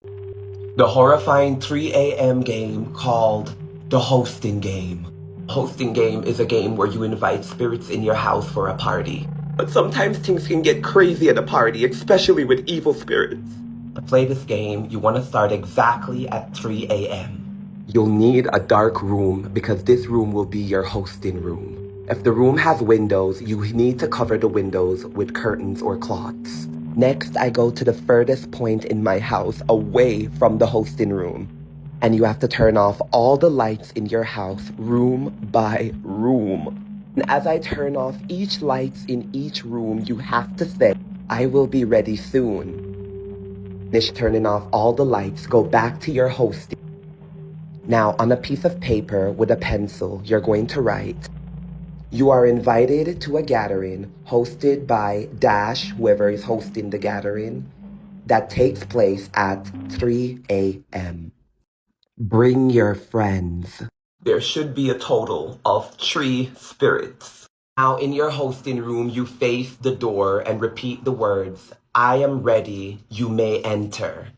The horrifying 3 a.m. game called the hosting game. Hosting game is a game where you invite spirits in your house for a party. But sometimes things can get crazy at a party, especially with evil spirits. To play this game, you want to start exactly at 3 a.m. You'll need a dark room because this room will be your hosting room. If the room has windows, you need to cover the windows with curtains or cloths. Next, I go to the furthest point in my house away from the hosting room. And you have to turn off all the lights in your house, room by room. And as I turn off each lights in each room, you have to say, I will be ready soon. Finish turning off all the lights, go back to your hosting. Now, on a piece of paper with a pencil, you're going to write, you are invited to a gathering hosted by Dash, whoever is hosting the gathering, that takes place at 3 a.m. Bring your friends. There should be a total of 3 spirits. Now, in your hosting room, you face the door and repeat the words, I am ready, you may enter.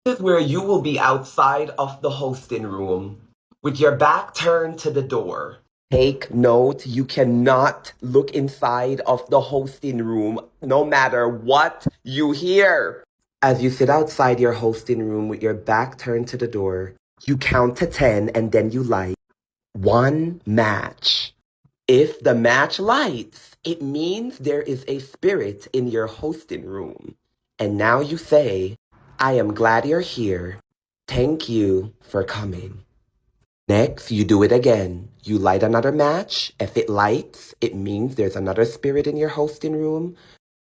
This is where you will be outside of the hosting room with your back turned to the door. Take note, you cannot look inside of the hosting room no matter what you hear. As you sit outside your hosting room with your back turned to the door, you count to 10 and then you light 1 match. If the match lights, it means there is a spirit in your hosting room. And now you say, I am glad you're here. Thank you for coming. Next, you do it again. You light another match. If it lights, it means there's another spirit in your hosting room.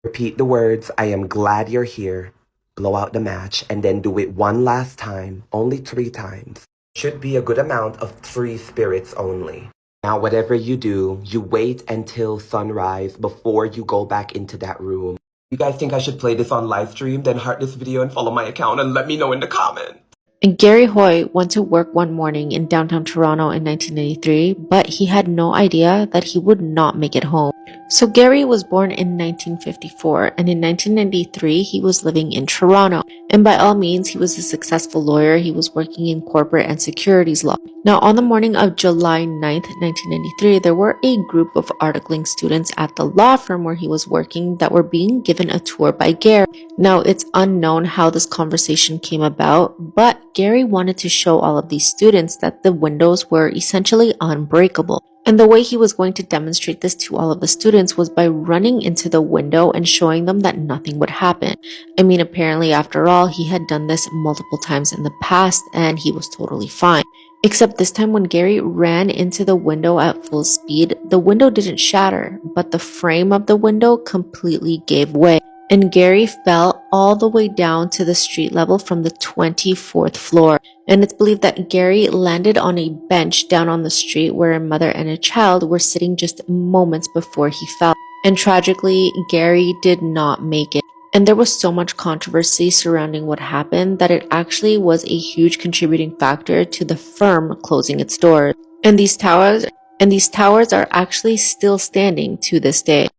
Repeat the words, I am glad you're here. Blow out the match and then do it one last time, only 3 times. Should be a good amount of 3 spirits only. Now, whatever you do, you wait until sunrise before you go back into that room. You guys think I should play this on live stream? Then heart this video and follow my account and let me know in the comments. And Gary Hoy went to work one morning in downtown Toronto in 1993, but he had no idea that he would not make it home. So Gary was born in 1954, and in 1993 he was living in Toronto. And by all means, he was a successful lawyer. He was working in corporate and securities law. Now, on the morning of July 9th, 1993, there were a group of articling students at the law firm where he was working that were being given a tour by Gary. Now, it's unknown how this conversation came about, but Gary wanted to show all of these students that the windows were essentially unbreakable. And the way he was going to demonstrate this to all of the students was by running into the window and showing them that nothing would happen. I mean, apparently, after all, he had done this multiple times in the past and he was totally fine. Except this time when Gary ran into the window at full speed, the window didn't shatter, but the frame of the window completely gave way. And Gary fell all the way down to the street level from the 24th floor. And it's believed that Gary landed on a bench down on the street where a mother and a child were sitting just moments before he fell. And tragically, Gary did not make it. And there was so much controversy surrounding what happened that it actually was a huge contributing factor to the firm closing its doors. And these towers And these towers are actually still standing to this day.